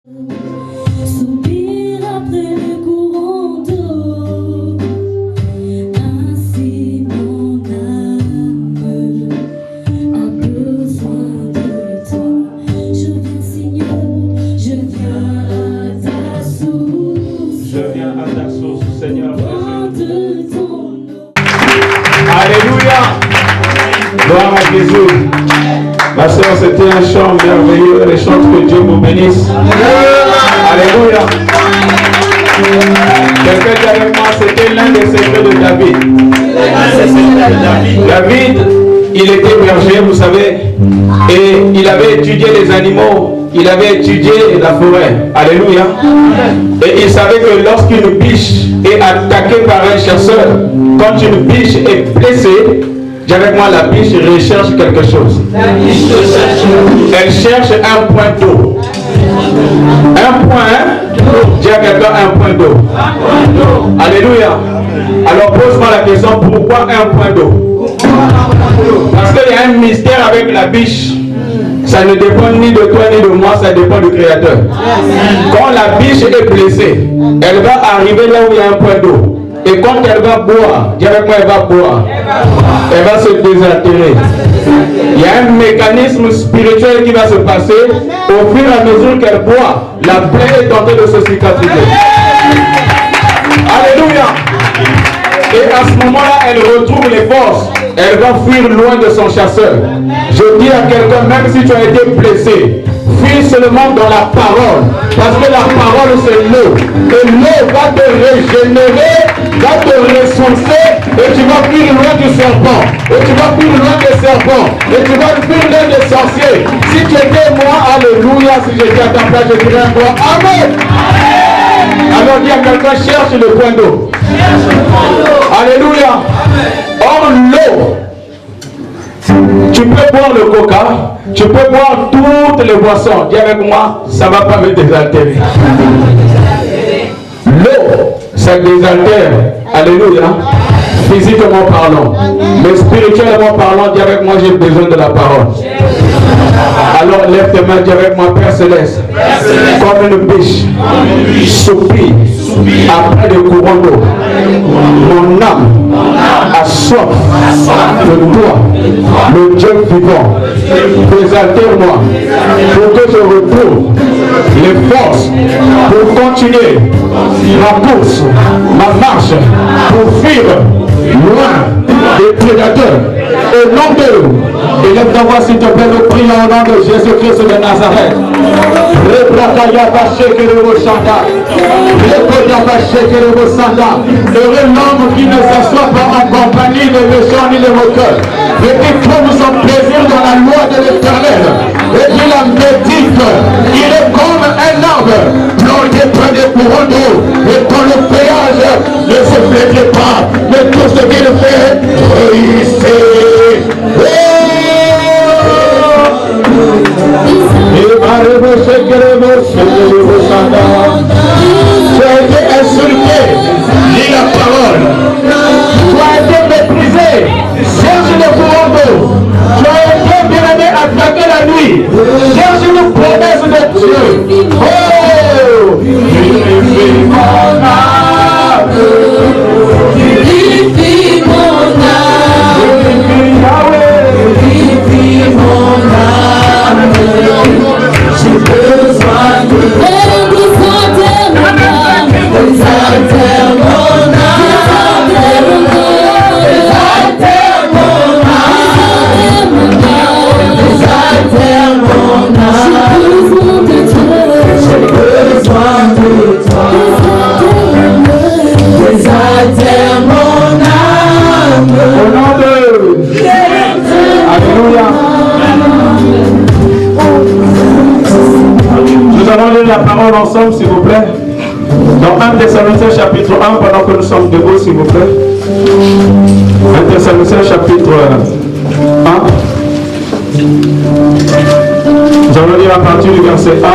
Soupir après le courant d'eau, ainsi mon âme a besoin de toi. Je viens Seigneur, je viens à ta source. Je viens à ta source, Seigneur. Bois de ton eau. Alléluia. Gloire à Jésus. Ma soeur, c'était un chant merveilleux. Les chants que Dieu vous bénisse. Alléluia. Quelqu'un dit avec moi, c'était l'un des secrets de David. David, il était berger, vous savez, et il avait étudié les animaux, il avait étudié la forêt. Alléluia. Et il savait que lorsqu'une biche est attaquée par un chasseur, quand une biche est blessée, dis avec moi, la biche recherche quelque chose. Elle cherche un point d'eau. Un point d'eau. Dis à quelqu'un un point d'eau. Alléluia. Alors pose-moi la question, pourquoi un point d'eau? Parce qu'il y a un mystère avec la biche. Ça ne dépend ni de toi ni de moi, ça dépend du Créateur. Quand la biche est blessée, elle va arriver là où il y a un point d'eau. Et quand elle va boire, dis avec moi, elle va boire. Elle va se désaltérer. Il y a un mécanisme spirituel qui va se passer. Au fur et à mesure qu'elle boit, la plaie est en train de se cicatriser. Alléluia. Et à ce moment-là, elle retrouve les forces. Elle va fuir loin de son chasseur. Je dis à quelqu'un, même si tu as été blessé, fuis seulement dans la parole. Parce que la parole, c'est l'eau. Et l'eau va te régénérer, va te ressourcer. Et tu vas fuir loin du serpent. Et tu vas fuir loin des serpents. Et tu vas fuir loin des sorciers. Si tu étais moi, alléluia, si j'étais à ta place, je dirais encore Amen. Alors dis à quelqu'un, cherche le point d'eau. Alléluia. Or l'eau, tu peux boire le coca, tu peux boire toutes les boissons. Dis avec moi, ça ne va pas me désaltérer. L'eau, ça désaltère. Alléluia. Physiquement parlant. Mais spirituellement parlant, dis avec moi, j'ai besoin de la parole. Alors lève tes mains, dis avec moi, Père Céleste. Comme une biche soupire après le courant d'eau. Mon âme a soif de toi, le Dieu vivant. Désaltère-moi pour que je retrouve les forces pour continuer ma course, ma marche, pour fuir loin des prédateurs. Au nom de élève ta voix s'il te plaît, nous prions au nom de Jésus-Christ de Nazareth. Heureux l'homme qui ne s'assoit pas en compagnie des méchants ni des moqueurs, mais qui trouve son plaisir dans la loi de l'Éternel. Et qui la médite, il est comme un arbre planté près des courants d'eau. Et quand le péage ne se plaît pas, mais tout ce qu'il fait, réussir. Tu as été insulté, lis la parole. Tu as été méprisé, cherche le courant d'eau. Tu as été bien-aimé, attaqué la nuit, cherche une promesse de Dieu. Oh, vivifie mon âme, vivifie mon âme, vivifie mon âme. J'ai besoin de toi. Désaltère mon âme, désaltère mon âme, désaltère mon âme. J'ai besoin de toi. Désaltère mon âme. Au nom de Alléluia. Nous allons lire la parole ensemble, s'il vous plaît. Dans 1 Thessaloniciens chapitre 1, pendant que nous sommes debout, s'il vous plaît. 1 Thessaloniciens chapitre 1. Nous allons lire à partir du verset 1.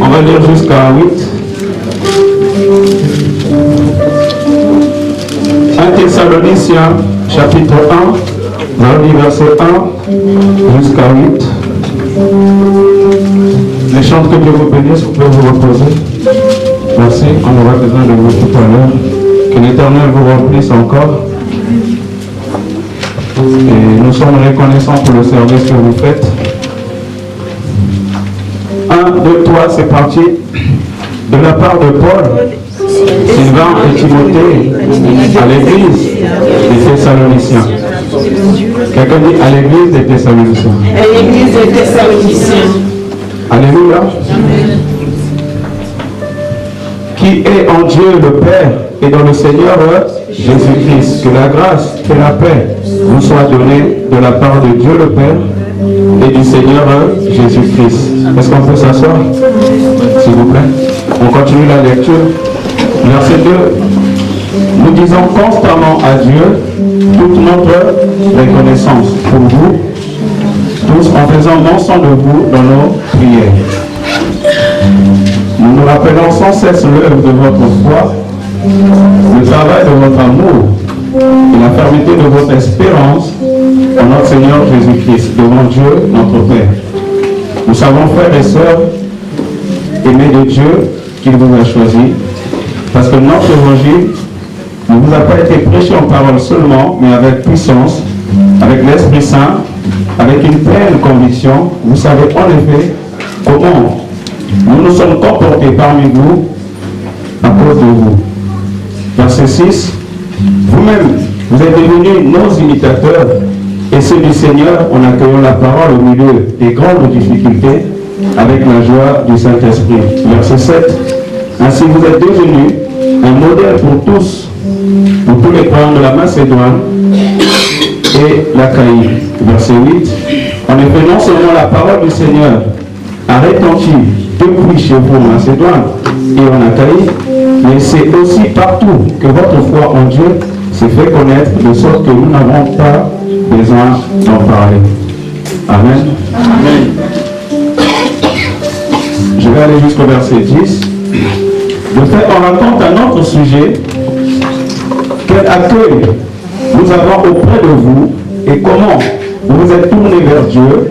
On va lire jusqu'à 8. 1 Thessaloniciens chapitre 1, dans le verset 1 jusqu'à 8. Les chants que Dieu vous bénisse, vous pouvez vous reposer. Merci, on aura besoin de vous tout à l'heure. Que l'Éternel vous remplisse encore. Et nous sommes reconnaissants pour le service que vous faites. 1, 2, 3, c'est parti. De la part de Paul, Sylvain et Timothée, à l'église des Thessaloniciens. Quelqu'un dit à l'église des Thessaloniciens. À l'église des Thessaloniciens. Alléluia. Qui est en Dieu le Père et dans le Seigneur Jésus-Christ. Que la grâce et la paix vous soient données de la part de Dieu le Père et du Seigneur Jésus-Christ. Est-ce qu'on peut s'asseoir, s'il vous plaît? On continue la lecture. Verset 2. Nous disons constamment à Dieu toute notre reconnaissance pour vous, tous en faisant mention de vous dans nos prières. Nous nous rappelons sans cesse l'œuvre de votre foi, le travail de votre amour et la fermeté de votre espérance en notre Seigneur Jésus-Christ, devant Dieu notre Père. Nous savons, frères et sœurs, aimés de Dieu, qu'il vous a choisi, parce que notre évangile ne vous a pas été prêché en parole seulement, mais avec puissance, avec l'Esprit Saint, avec une pleine conviction. Vous savez en effet comment nous nous sommes comportés parmi vous à cause de vous. Verset 6. Vous-même, vous êtes devenus nos imitateurs et ceux du Seigneur en accueillant la parole au milieu des grandes difficultés avec la joie du Saint-Esprit. Verset 7. Ainsi vous êtes devenus un modèle pour tous les croyants de la Macédoine et l'Achaïe. Verset 8. En effet, non seulement la parole du Seigneur a retenti depuis chez vous en Macédoine et en Achaïe, mais c'est aussi partout que votre foi en Dieu s'est fait connaître, de sorte que nous n'avons pas besoin d'en parler. Amen. Amen. Je vais aller jusqu'au verset 10. De fait, on raconte un autre sujet. Quel accueil nous avons auprès de vous et comment vous vous êtes tournés vers Dieu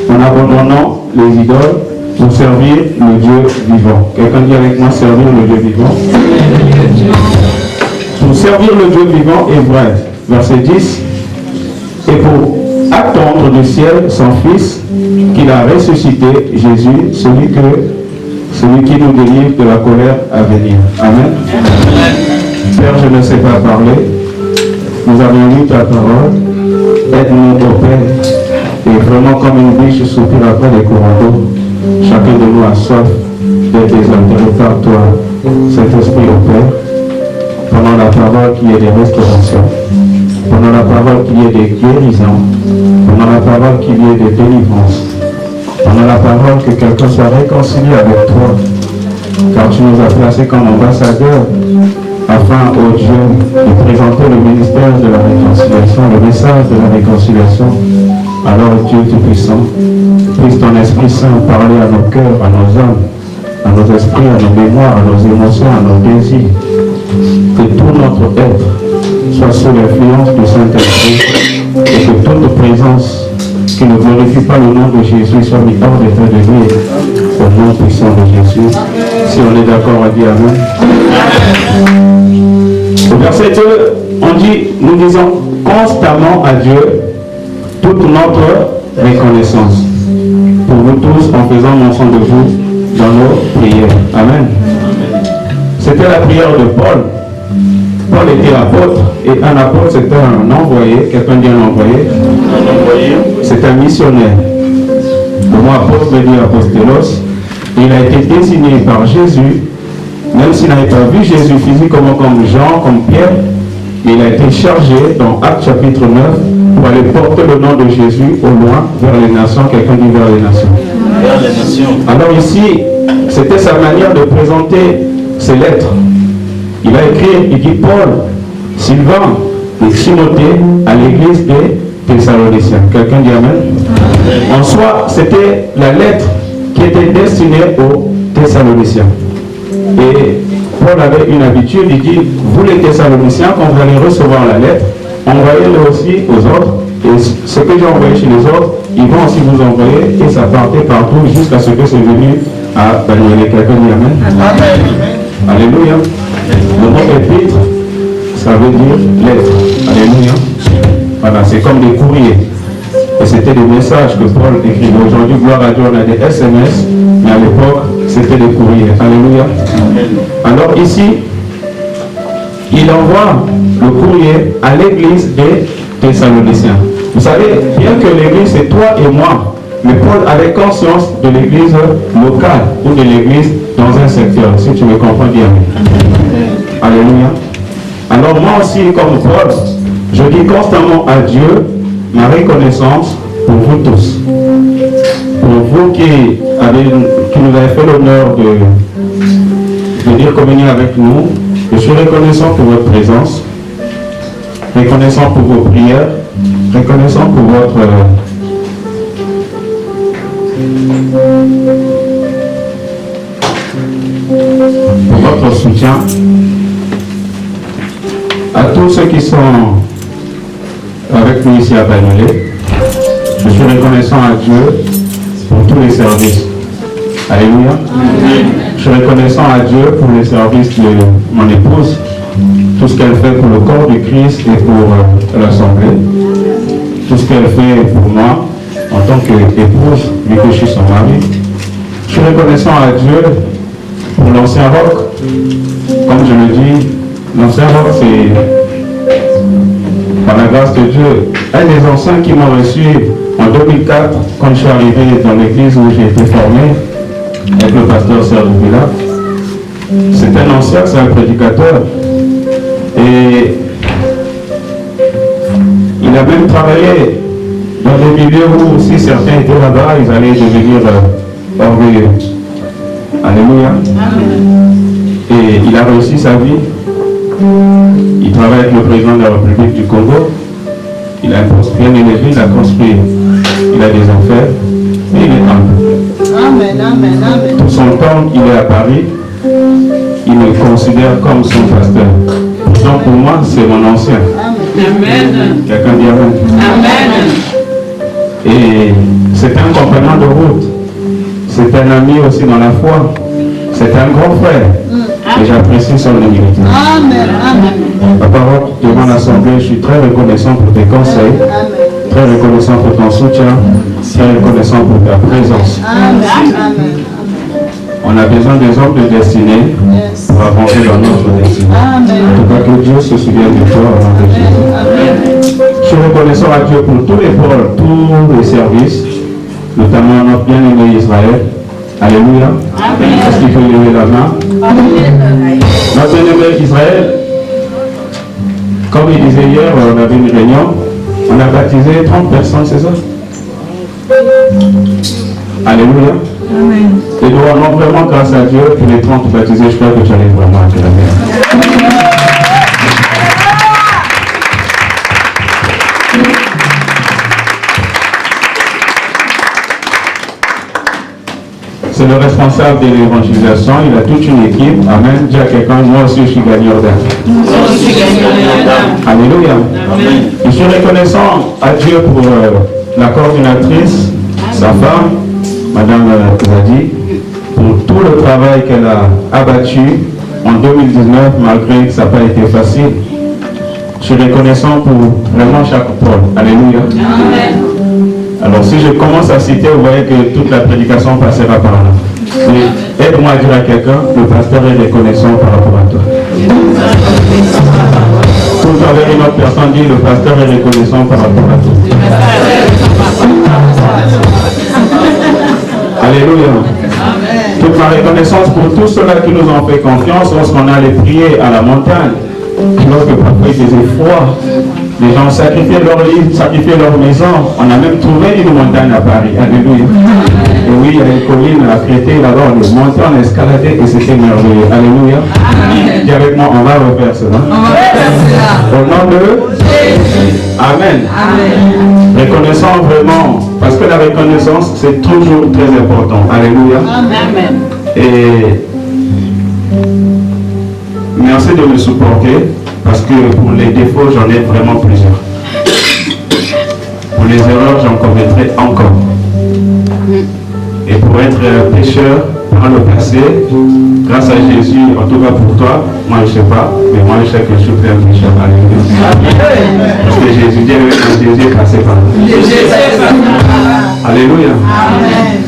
en abandonnant les idoles pour servir le Dieu vivant. Quelqu'un dit avec moi, servir le Dieu vivant. Pour servir le Dieu vivant est vrai. Verset 10. Et pour attendre du ciel son Fils qu'il a ressuscité, Jésus, celui qui nous délivre de la colère à venir. Amen. Père, je ne sais pas parler. Nous avons lu ta parole. Aide-nous, ô Père. Et vraiment, comme une biche soupire après les courants d'eau, chacun de nous a soif d'être désaltéré par toi, Saint-Esprit, ô Père. Pendant la parole qu'il y ait des restaurations, pendant la parole qu'il y ait des guérisons, pendant la parole qu'il y ait des délivrances, pendant la parole que quelqu'un soit réconcilié avec toi, car tu nous as placés comme ambassadeurs afin, ô Dieu, de présenter le ministère de la réconciliation, le message de la réconciliation. Alors Dieu Tout-Puissant, puisse ton Esprit Saint parler à nos cœurs, à nos âmes, à nos esprits, à nos mémoires, à nos émotions, à nos désirs, que tout notre être soit sous l'influence du Saint-Esprit et que toute présence qui ne glorifie pas le nom de Jésus soit mis hors d'état de lui au nom puissant de Jésus. Si on est d'accord, on dit Amen. Au verset 2, on dit, nous disons constamment à Dieu toute notre reconnaissance pour vous tous en faisant mention de vous dans nos prières. Amen. C'était la prière de Paul. Paul était apôtre, et un apôtre c'était un envoyé. Quelqu'un dit un envoyé? C'est un missionnaire. Le mot apôtre veut dire apostolos. Il a été désigné par Jésus, même s'il n'avait pas vu Jésus physiquement comme Jean, comme Pierre, mais il a été chargé dans Actes chapitre 9 pour aller porter le nom de Jésus au loin vers les nations. Quelqu'un dit vers les nations. Vers les nations. Alors ici, c'était sa manière de présenter ses lettres. Il a écrit, il dit Paul, Sylvain et Timothée à l'église des Thessaloniciens. Quelqu'un dit Amen. En soi, c'était la lettre qui était destinée aux Thessaloniciens. Et Paul avait une habitude, il dit, vous les Thessaloniciens, quand vous allez recevoir la lettre, envoyez-le aussi aux autres. Et ce que j'ai envoyé chez les autres, ils vont aussi vous envoyer et ça partait partout jusqu'à ce que c'est venu à Daniel. Quelqu'un dit Amen. Alléluia. Le mot épître, ça veut dire lettre. Alléluia. Voilà, c'est comme des courriers. Et c'était des messages que Paul écrivait. Aujourd'hui, gloire à Dieu, on a des SMS, mais à l'époque, c'était des courriers. Alléluia. Alors ici, il envoie le courrier à l'église des Thessaloniciens. Vous savez, bien que l'église c'est toi et moi, mais Paul avait conscience de l'église locale ou de l'église dans un secteur. Si tu me comprends bien. Alléluia. Alors moi aussi, comme Paul, je dis constamment à Dieu ma reconnaissance pour vous tous. Pour vous qui nous avez fait l'honneur de venir communier avec nous, je suis reconnaissant pour votre présence, reconnaissant pour vos prières, reconnaissant pour votre soutien. À tous ceux qui sont avec nous ici à Bagnolet, je suis reconnaissant à Dieu pour tous les services. Alléluia. Je suis reconnaissant à Dieu pour les services de mon épouse, tout ce qu'elle fait pour le corps du Christ et pour l'Assemblée, tout ce qu'elle fait pour moi en tant qu'épouse, vu que je suis son mari. Je suis reconnaissant à Dieu pour l'ancien roc. Comme je le dis, l'ancien roc, c'est par la grâce de Dieu, un des anciens qui m'a reçu en 2004, quand je suis arrivé dans l'église où j'ai été formé, avec le pasteur Serge Villa. C'est un ancien, c'est un prédicateur. Et il a même travaillé dans des milieux où si certains étaient là-bas, ils allaient devenir orgueilleux. Alléluia. Et il a réussi sa vie. Il travaille avec le président de la République du Congo. Il a un poste bien élevé, il a construit, il a des enfers, et il est humble. Amen, amen, amen. Tout son temps, il est à Paris. Il me considère comme son pasteur. Donc pour moi, c'est mon ancien. Amen. Quelqu'un dit Amen. Amen. Et c'est un compagnon de route. C'est un ami aussi dans la foi. C'est un grand frère. Et j'apprécie son humilité. Amen. Amen. La parole devant l'Assemblée, je suis très reconnaissant pour tes conseils, très reconnaissant pour ton soutien, très reconnaissant pour ta présence. Amen. Amen. On a besoin des hommes de destinée pour avancer dans notre destinée. En tout cas, que Dieu se souvienne de toi avant de Jésus. Je suis reconnaissant à Dieu pour tous les pôles, tous les services, notamment notre bien-aimé Israël. Alléluia. Est-ce qu'il faut lever la main? Notre bien-aimé Israël, comme il disait hier, on avait une réunion, on a baptisé 30 personnes, c'est ça? Alléluia. Et nous rendons vraiment grâce à Dieu pour les 30 baptisés. Je crois que tu allais vraiment acclamer. C'est le responsable de l'évangélisation, il a toute une équipe. Amen. Dis à quelqu'un, moi aussi je suis gagnant d'âme. Alléluia. Je suis reconnaissant à Dieu pour la coordinatrice, sa femme, Madame Zadi, pour tout le travail qu'elle a abattu en 2019, malgré que ça n'a pas été facile. Je suis reconnaissant pour vraiment chaque pôle. Alléluia. Amen. Alors si je commence à citer, vous voyez que toute la prédication passera par là. Mais aide-moi à dire à quelqu'un, le pasteur est reconnaissant par rapport à toi. Tout avec une autre personne dit, le pasteur est reconnaissant par rapport à toi. Alléluia. Toute ma reconnaissance pour tous ceux-là qui nous ont fait confiance lorsqu'on allait prier à la montagne. Lorsque parfois il faisait froid, les gens sacrifiaient leur lit, sacrifiaient leur maison. On a même trouvé une montagne à Paris. Alléluia. Et oui, il y a une colline à Crété, là-bas, on est monté, on a escaladé et c'était merveilleux. Alléluia. Dis avec moi, on va refaire cela. Au nom de Jésus. Amen. Amen. Reconnaissant vraiment, parce que la reconnaissance, c'est toujours très important. Alléluia. Amen. Et merci de me supporter. Parce que pour les défauts, j'en ai vraiment plusieurs. Pour les erreurs, j'en commettrai encore. Et pour être pécheur dans le passé, grâce à Jésus, en tout cas pour toi, moi je ne sais pas, mais moi je sais que je suis un pécheur. Alléluia. Parce que Jésus dit avec un Jésus est passé par là. Alléluia. Amen.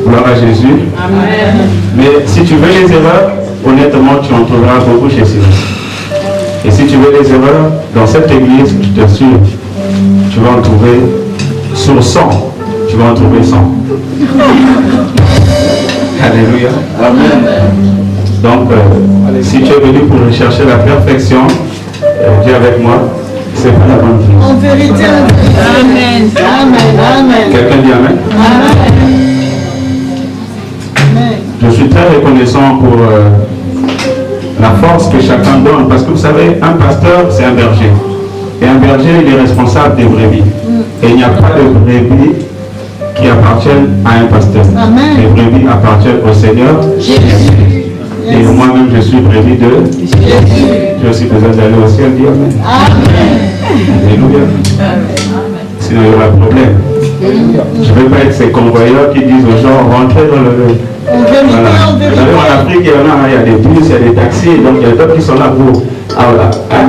Gloire à Jésus. Amen. Mais si tu veux les erreurs, honnêtement, tu en trouveras beaucoup chez Sylvain. Et si tu veux les erreurs, dans cette église, je t'assure, tu vas en trouver sur 100. Tu vas en trouver 100. Alléluia. Amen. Donc, si tu es venu pour rechercher la perfection, dis avec moi, c'est pas la bonne chose. En vérité. Amen. Amen. Amen. Quelqu'un dit Amen. Amen. Je suis très reconnaissant pour la force que chacun donne, parce que vous savez, un pasteur, c'est un berger. Et un berger, il est responsable des brebis. Et il n'y a pas de brebis qui appartiennent à un pasteur. Amen. Les brebis appartiennent au Seigneur Jésus. Et moi-même, je suis brebis de Jésus. J'ai aussi besoin d'aller au ciel, dire Amen. Amen. Alléluia. Sinon, il y aura un problème. Je ne veux pas être ces convoyeurs qui disent aux gens, rentrez dans le... Voilà. En Afrique, il y en a, il y a des bus, il y a des taxis, donc il y a d'autres qui sont là pour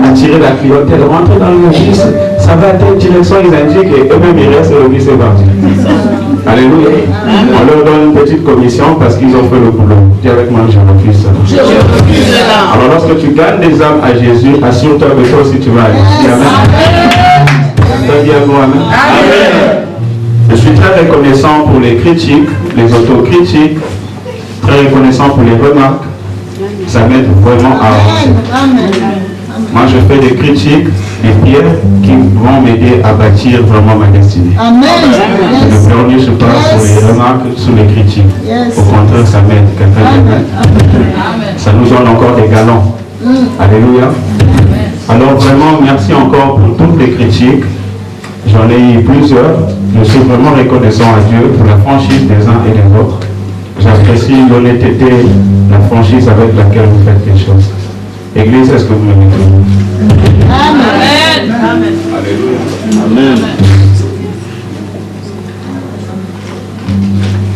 attirer la clientèle. Rentrez dans le bus, ça va à telle direction, ils indiquent et eux-mêmes ils restent et le bus est parti. Alléluia. On leur donne une petite commission parce qu'ils ont fait le boulot. Dis avec moi, je refuse ça. Alors lorsque tu gagnes des âmes à Jésus, assure-toi que toi aussi tu vas aller. Amen. Dis à moi, Amen. Amen. Je suis très reconnaissant pour les critiques, les autocritiques, très reconnaissant pour les remarques. Ça m'aide vraiment à avancer. Moi, je fais des critiques, des pierres qui vont m'aider à bâtir vraiment ma destinée. Amen. Je ne pleurniche pas sur les remarques, sur les critiques. Au contraire, ça m'aide. Quelqu'un dit ça nous donne encore des galons. Alléluia. Alors vraiment, merci encore pour toutes les critiques. J'en ai eu plusieurs. Je suis vraiment reconnaissant à Dieu pour la franchise des uns et des autres. J'apprécie l'honnêteté, la franchise avec laquelle vous faites les choses. Église, est-ce que vous m'aimez? Amen. Amen. Alléluia. Amen.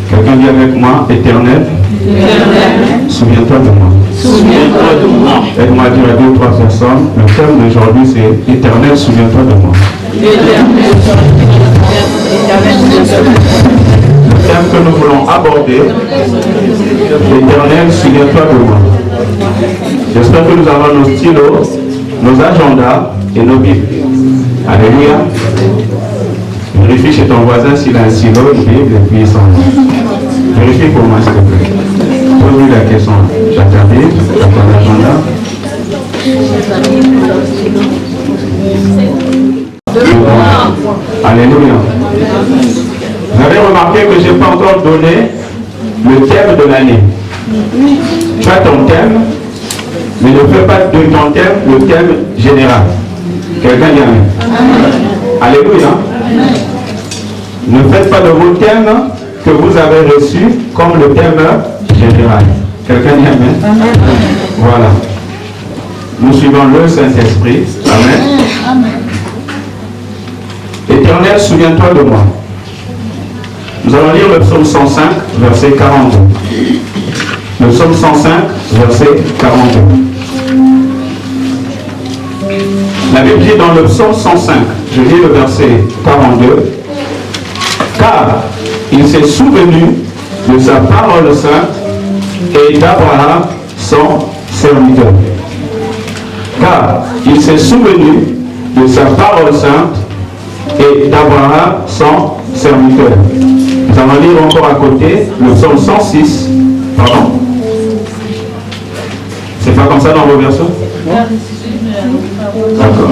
Quelqu'un dit avec moi, Éternel, souviens-toi de moi. Souviens-toi de moi. Aide-moi à dire à 2 ou 3 personnes. Le thème d'aujourd'hui, c'est Éternel, souviens-toi de moi. Le thème que nous voulons aborder, Éternel, souviens-toi de moi. J'espère que nous avons nos stylos, nos agendas et nos Bibles. Alléluia. Vérifie chez ton voisin s'il a un stylo, une Bible et puis son. Vérifie pour moi, s'il te plaît. Pose-lui la question. J'ai ta Bible, j'ai ton agenda. Alléluia. Vous avez remarqué que je n'ai pas encore donné le thème de l'année. Tu as ton thème, mais ne fais pas de ton thème le thème général. Quelqu'un dit Amen. Alléluia. Ne faites pas de vos thèmes que vous avez reçus comme le thème général. Quelqu'un dit Amen. Voilà. Nous suivons le Saint-Esprit. Amen. Éternel, souviens-toi de moi. Nous allons lire le psaume 105, verset 42. Le psaume 105, verset 42. La Bible dit dans le psaume 105, je lis le verset 42, car il s'est souvenu de sa parole sainte et d'Abraham son serviteur. Car il s'est souvenu de sa parole sainte et d'Abraham son serviteur. Nous allons lire encore à côté le psaume 106. Pardon? C'est pas comme ça dans vos versions? D'accord.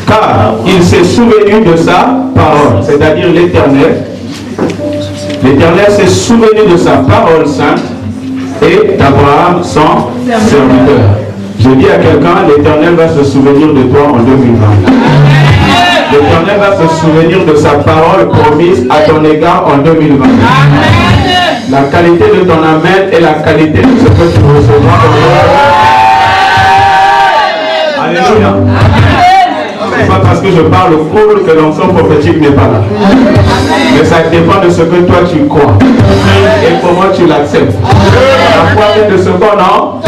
Car il s'est souvenu de sa parole, c'est-à-dire l'Éternel. L'Éternel s'est souvenu de sa parole sainte et d'Abraham son serviteur. Je dis à quelqu'un, l'Éternel va se souvenir de toi en 2020. L'Éternel va se souvenir de sa parole promise à ton égard en 2020. La qualité de ton amen est la qualité de ce que tu recevras. Alléluia. C'est pas parce que je parle cool que l'onction prophétique n'est pas là. Mais ça dépend de ce que toi tu crois et comment tu l'acceptes. La foi vient de ce qu'on entend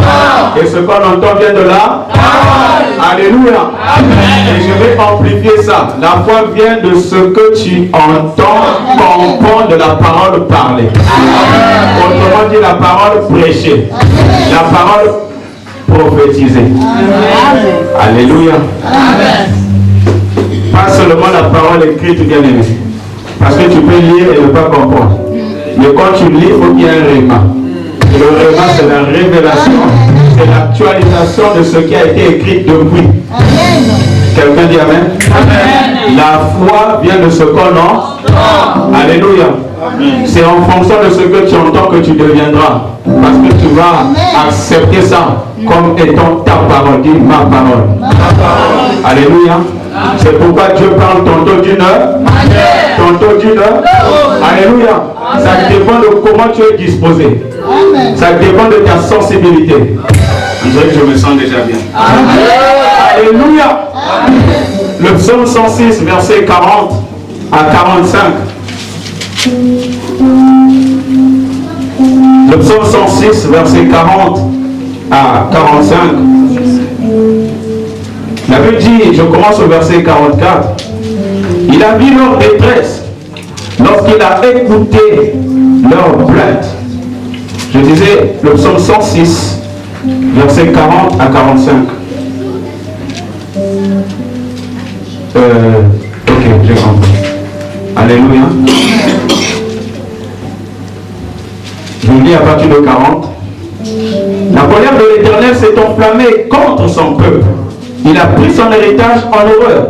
et ce qu'on entend vient de là. Alléluia. Et je vais amplifier ça. La foi vient de ce que tu entends, comprends de la parole parlée. Autrement dit, la parole prêchée. La parole prophétisée. Alléluia. Pas seulement la parole écrite, bien aimé. Parce que tu peux lire et ne pas comprendre. Mais quand tu lis, il faut qu'il y ait un réma. Et le réma, c'est la révélation. C'est l'actualisation de ce qui a été écrit depuis. Quelqu'un dit amen. La foi vient de ce qu'on entend. Alléluia. C'est en fonction de ce que tu entends que tu deviendras. Parce que tu vas accepter ça comme étant ta parole. Dis ma parole. Alléluia. C'est pourquoi Dieu parle tantôt d'une heure, tantôt d'une heure. Alléluia. Ça dépend de comment tu es disposé. Ça dépend de ta sensibilité. On dirait que je me sens déjà bien. Alléluia. Le psaume 106, verset 40 à 45. Le psaume 106, verset 40 à 45. La Bible dit, je commence au verset 44. Il a vu leur détresse lorsqu'il a écouté leur plainte. Je disais le psaume 106, verset 40 à 45. Ok, j'ai compris. Alléluia. Je vous lis à partir de 40. La colère de l'Éternel s'est enflammée contre son peuple. Il a pris son héritage en horreur.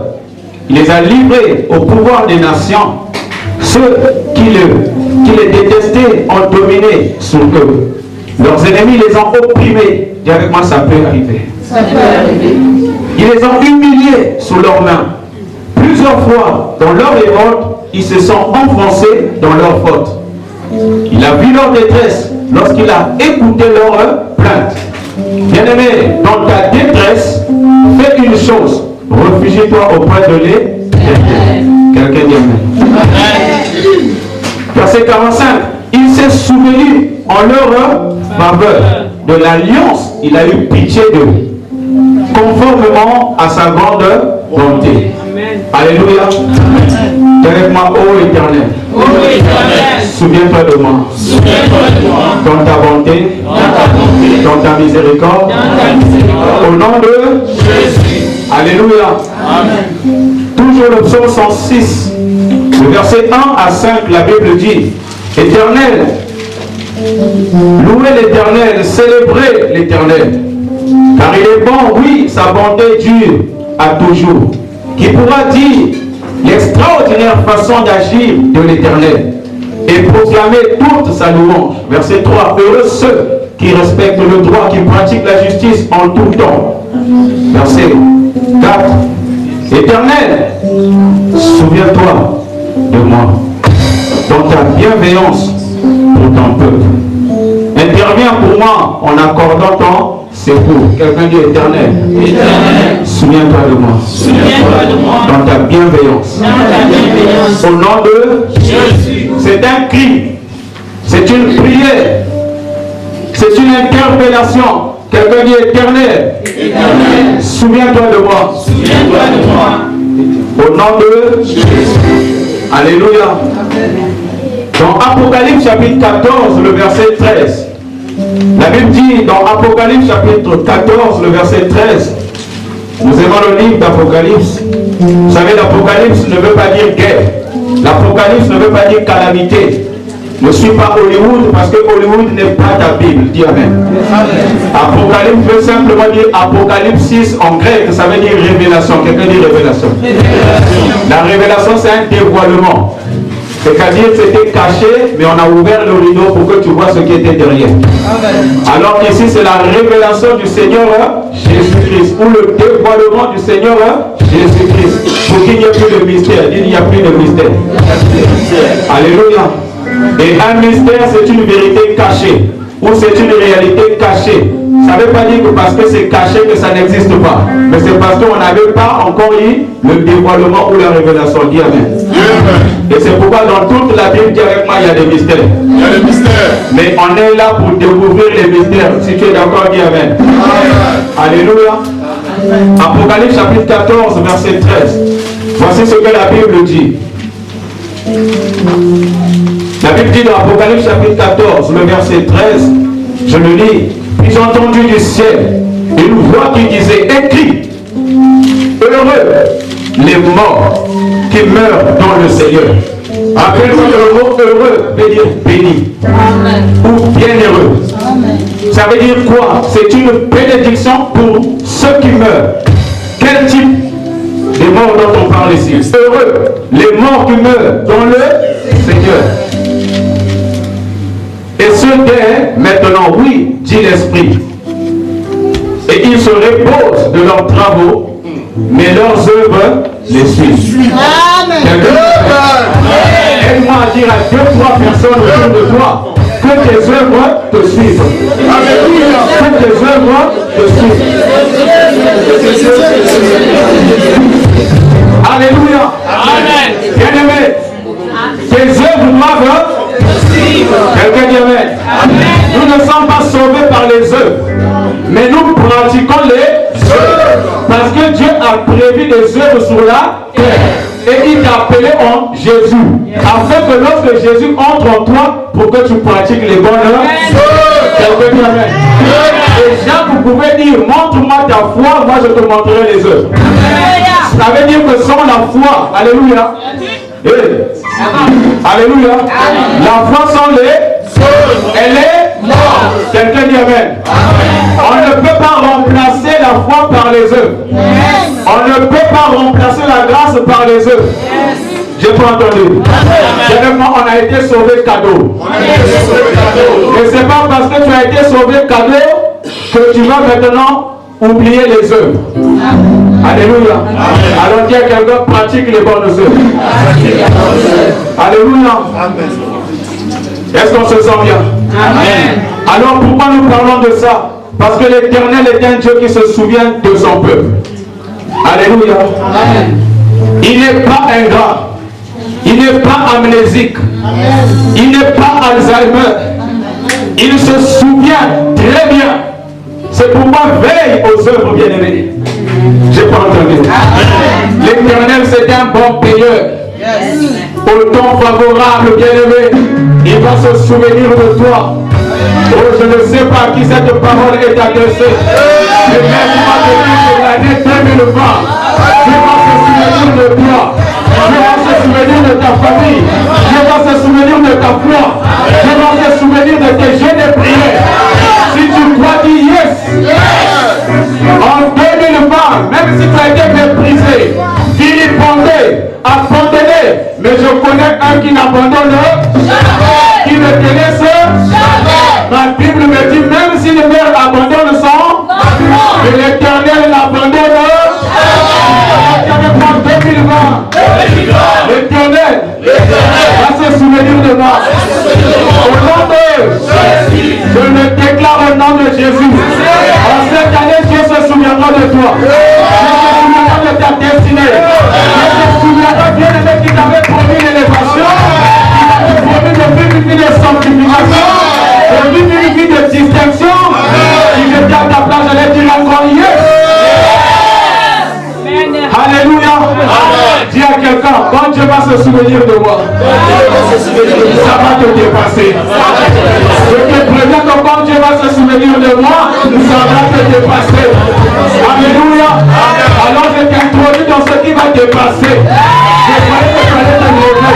Il les a livrés au pouvoir des nations. Ceux qui les détestaient ont dominé sur eux. Leurs ennemis les ont opprimés. Dis avec moi, ça peut arriver. Ça peut arriver. Ils les ont humiliés sous leurs mains. Plusieurs fois, dans leur révolte, ils se sont enfoncés dans leur faute. Il a vu leur détresse lorsqu'il a écouté leur plainte. Bien-aimé, dans ta détresse, fais une chose. Réfugie-toi auprès de l'Éternel. Quelqu'un dit amen. Verset 45. Il s'est souvenu en leur faveur de l'alliance. Il a eu pitié d'eux, conformément à sa grande bonté. Alléluia. Dis avec moi, ô Éternel. Souviens-toi de moi. Dans ta bonté, dans ta miséricorde, au nom de Jésus. Alléluia. Toujours le psaume 106, le verset 1 à 5, la Bible dit, Éternel, louez l'Éternel, célébrez l'Éternel, car il est bon, oui, sa bonté dure à toujours. Qui pourra dire l'extraordinaire façon d'agir de l'Éternel et proclamer toute sa louange. Verset 3. Heureux ceux qui respectent le droit, qui pratiquent la justice en tout temps. Verset 4. Éternel, souviens-toi de moi dans ta bienveillance pour ton peuple. Interviens pour moi en accordant ton secours. Quelqu'un dit Éternel. Éternel. Souviens-toi de moi. Souviens-toi de moi. Dans ta bienveillance. Dans ta bienveillance. Au nom de Jésus. C'est un cri. C'est une prière. C'est une interpellation. Quelqu'un dit Éternel. Éternel. Souviens-toi de moi. Souviens-toi de moi. Au nom de Jésus. Alléluia. Dans Apocalypse chapitre 14, le verset 13. La Bible dit dans Apocalypse chapitre 14, le verset 13, nous aimons le livre d'Apocalypse. Vous savez, l'Apocalypse ne veut pas dire guerre. L'Apocalypse ne veut pas dire calamité. Ne suis pas Hollywood parce que Hollywood n'est pas ta Bible. Dis amen. Apocalypse veut simplement dire Apocalypse 6 en grec, ça veut dire révélation. Quelqu'un dit révélation. La révélation, c'est un dévoilement. C'est-à-dire que c'était caché, mais on a ouvert le rideau pour que tu vois ce qui était derrière. Alors qu'ici, c'est la révélation du Seigneur Jésus-Christ, ou le dévoilement du Seigneur Jésus-Christ. Pour qu'il n'y ait plus de mystère. Il n'y a plus de mystère. Alléluia. Et un mystère, c'est une vérité cachée, ou c'est une réalité cachée Ça ne veut pas dire que parce que c'est caché que ça n'existe pas. Mais c'est parce qu'on n'avait pas encore eu le dévoilement ou la révélation. Dis Amen. Et c'est pourquoi dans toute la Bible, dis avec moi, il y a des mystères. Il y a des mystères. Mais on est là pour découvrir les mystères. Si tu es d'accord, dis Amen. Alléluia. Apocalypse chapitre 14, verset 13. Voici ce que la Bible dit. La Bible dit dans Apocalypse chapitre 14, le verset 13, je le lis. Puis j'ai entendu du ciel une voix qui disait, écrit, heureux les morts qui meurent dans le Seigneur. Appelez-moi le mot heureux veut dire béni ou bienheureux. Ça veut dire quoi? C'est une bénédiction pour ceux qui meurent. Quel type de morts dont on parle ici? Heureux les morts qui meurent dans le Seigneur. Et ce dès maintenant, oui, dit l'Esprit. Et ils se reposent de leurs travaux, mais leurs œuvres les suivent. Aide-moi à dire à 2-3 personnes autour de toi que tes œuvres te suivent. Que tes œuvres te suivent. Alléluia. Amen. Bien-aimé, tes œuvres doivent. Quelqu'un dit Amen. Nous ne sommes pas sauvés par les œuvres, mais nous pratiquons les œuvres. Parce que Dieu a prévu des œuvres sur la terre. Et il t'a appelé en Jésus. Afin que lorsque Jésus entre en toi, pour que tu pratiques les bonnes œuvres. Quelqu'un dit Amen. Et Jacques, vous pouvez dire, montre-moi ta foi, moi je te montrerai les œuvres. Ça veut dire que sans la foi, alléluia. Alléluia. La foi sans les, elle est morte. Quelqu'un dit Amen. On ne peut pas remplacer la foi par les œuvres. On ne peut pas remplacer la grâce par les œuvres. J'ai pas entendu. Généralement, on a été sauvé cadeau. Et c'est pas parce que tu as été sauvé cadeau que tu vas maintenant oublier les œuvres. Alléluia. Alors qu'il y a quelqu'un pratique les bonnes œuvres. Alléluia. Est-ce qu'on se sent bien? Amen. Alors pourquoi nous parlons de ça? Parce que l'Éternel est un Dieu qui se souvient de son peuple. Alléluia. Amen. Il n'est pas ingrat. Il n'est pas amnésique. Il n'est pas Alzheimer. Il se souvient très bien. C'est pourquoi veille aux œuvres bien-aimées. J'ai pas entendu. L'Éternel, c'est un bon payeur. Au temps favorable, bien-aimé, il va se souvenir de toi. Oh, je ne sais pas à qui cette parole est adressée. Mais laisse-moi te dire que l'année 2020, Dieu va se souvenir de toi. Dieu va se souvenir de ta famille. Dieu va se souvenir de ta foi. Dieu va se souvenir de tes jeûnes et prières. Si tu crois, dis yes. En 2020, même si tu as été méprisé, vilipendé, abandonné, mais je connais un qui n'abandonne jamais, qui ne te laisse jamais. Ma Bible me dit, même si les mères abandonnent son, mais l'Éternel l'abandonne jamais. En 2020, l'Éternel va se souvenir de moi. Au nom de je le déclare au nom de Jésus. En cette année, Dieu se souviendra de toi. Dieu se souviendra de ta destinée. Dieu se souviendra bien aimé qui t'avait promis l'élévation, qui t'avait promis de vivre une vie de sanctification, de vivre une vie de distinction. Si j'étais à ta place, j'allais dire encore yes. Alléluia. Dis à quelqu'un, quand Dieu va se souvenir de moi, ça va te dépasser. Je te préviens que quand Dieu va se souvenir de moi, ça va te dépasser. Alléluia. Alors je t'introduis dans ce qui va te dépasser. Je croyais que tu allais te lever.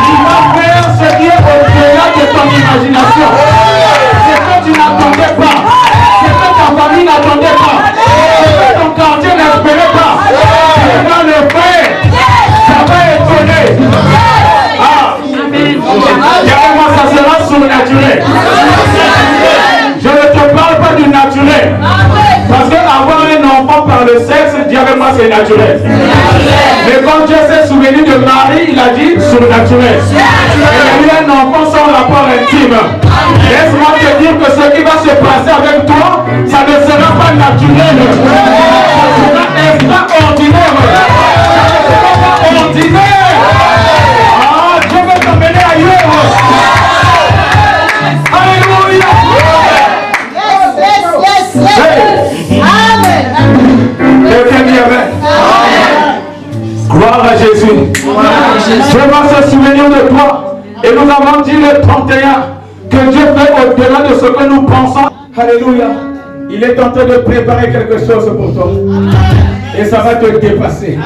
Il va faire ce qui est au-delà de ton imagination. C'est que tu n'attendais pas. Ta famille n'attendait pas. Ton quartier n'espérait pas. Tu vas le faire. Ça va étonner. Moi, ça sera surnaturel. Je ne te parle pas du naturel. Parce qu'avoir pas c'est naturel. Mais quand Dieu s'est souvenu de Marie, il a dit surnaturel. Il a eu un enfant sans rapport intime. Laisse-moi te dire que ce qui va se passer avec toi, ça ne sera pas naturel. Ça sera extraordinaire. Ça ne sera pas ordinaire. Ah, Dieu veut t'emmener ailleurs. Alléluia. Quelqu'un dit amen. Gloire à Jésus. Dieu va se souvenir de toi. Et nous avons dit le 31 que Dieu fait au-delà de ce que nous pensons. Alléluia. Il est en train de préparer quelque chose pour toi. Et ça va te dépasser.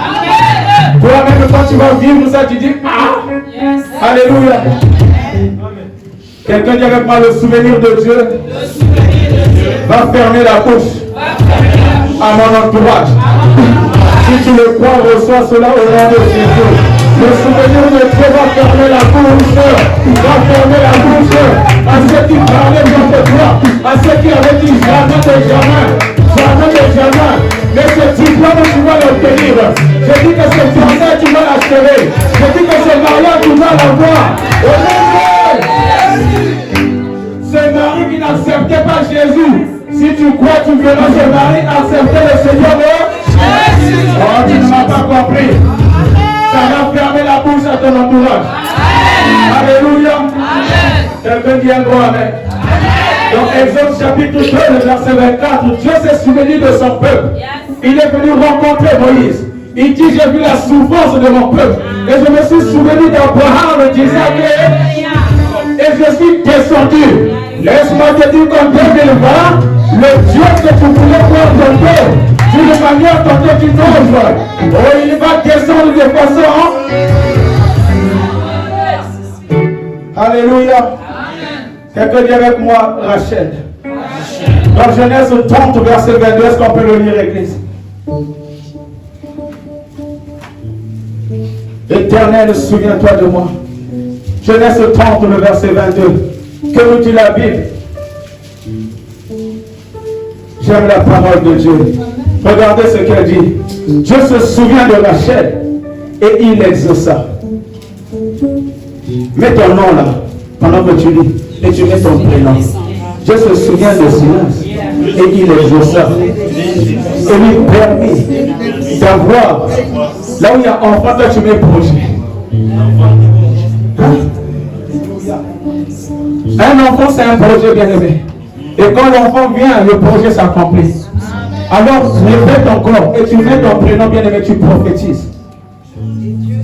Toi-même, quand tu vas vivre ça, tu dis ah. Alléluia. Quelqu'un dit avec moi, le souvenir de Dieu va fermer la bouche à mon entourage. Si tu le crois, reçois cela au nom de Jésus. Le souvenir de Dieu va fermer la bouche à ceux qui parlaient contre toi, à ceux qui avaient dit jamais de jamais, jamais de jamais. Mais ce diplôme, tu vas l'obtenir. Je dis que ce fiançailles, tu vas l'achever. Je dis que ce mariage, tu vas l'avoir. Au nom de ce mari qui n'acceptait pas Jésus, si tu crois, tu verras ce mari accepter le Seigneur de Jésus. Oh, tu ne m'as pas compris. Ça va fermer la bouche à ton entourage. Alléluia. Quelqu'un dit un gros amen. Dans Exode chapitre 2, le verset 24, Dieu s'est souvenu de son peuple. Il est venu rencontrer Moïse. Il dit, j'ai vu la souffrance de mon peuple. Et je me suis souvenu d'Abraham, d'Isaac et je suis descendu. Laisse-moi te dire qu'en 2020, le Dieu que tu voulais voir ton peuple, d'une manière tantôt d'une autre, oh, il va descendre de façon. Alléluia. Quelqu'un dit avec moi, Rachel. Dans Genèse 30, verset 22, est-ce qu'on peut le lire, Église? Éternel, souviens-toi de moi. Genèse 30, le verset 22. Que nous dit la Bible? J'aime la parole de Dieu. Regardez ce qu'elle dit. Dieu se souvient de Rachel et il l'exauça. Mets ton nom là, pendant que tu lis, et tu mets ton prénom. Dieu se souvient de silence et il exauça. Et lui permet d'avoir, là où il y a enfant, toi tu mets projet. Hein? Un enfant c'est un projet bien aimé. Et quand l'enfant vient, le projet s'accomplit. Alors répète encore et tu mets ton prénom bien aimé, tu prophétises.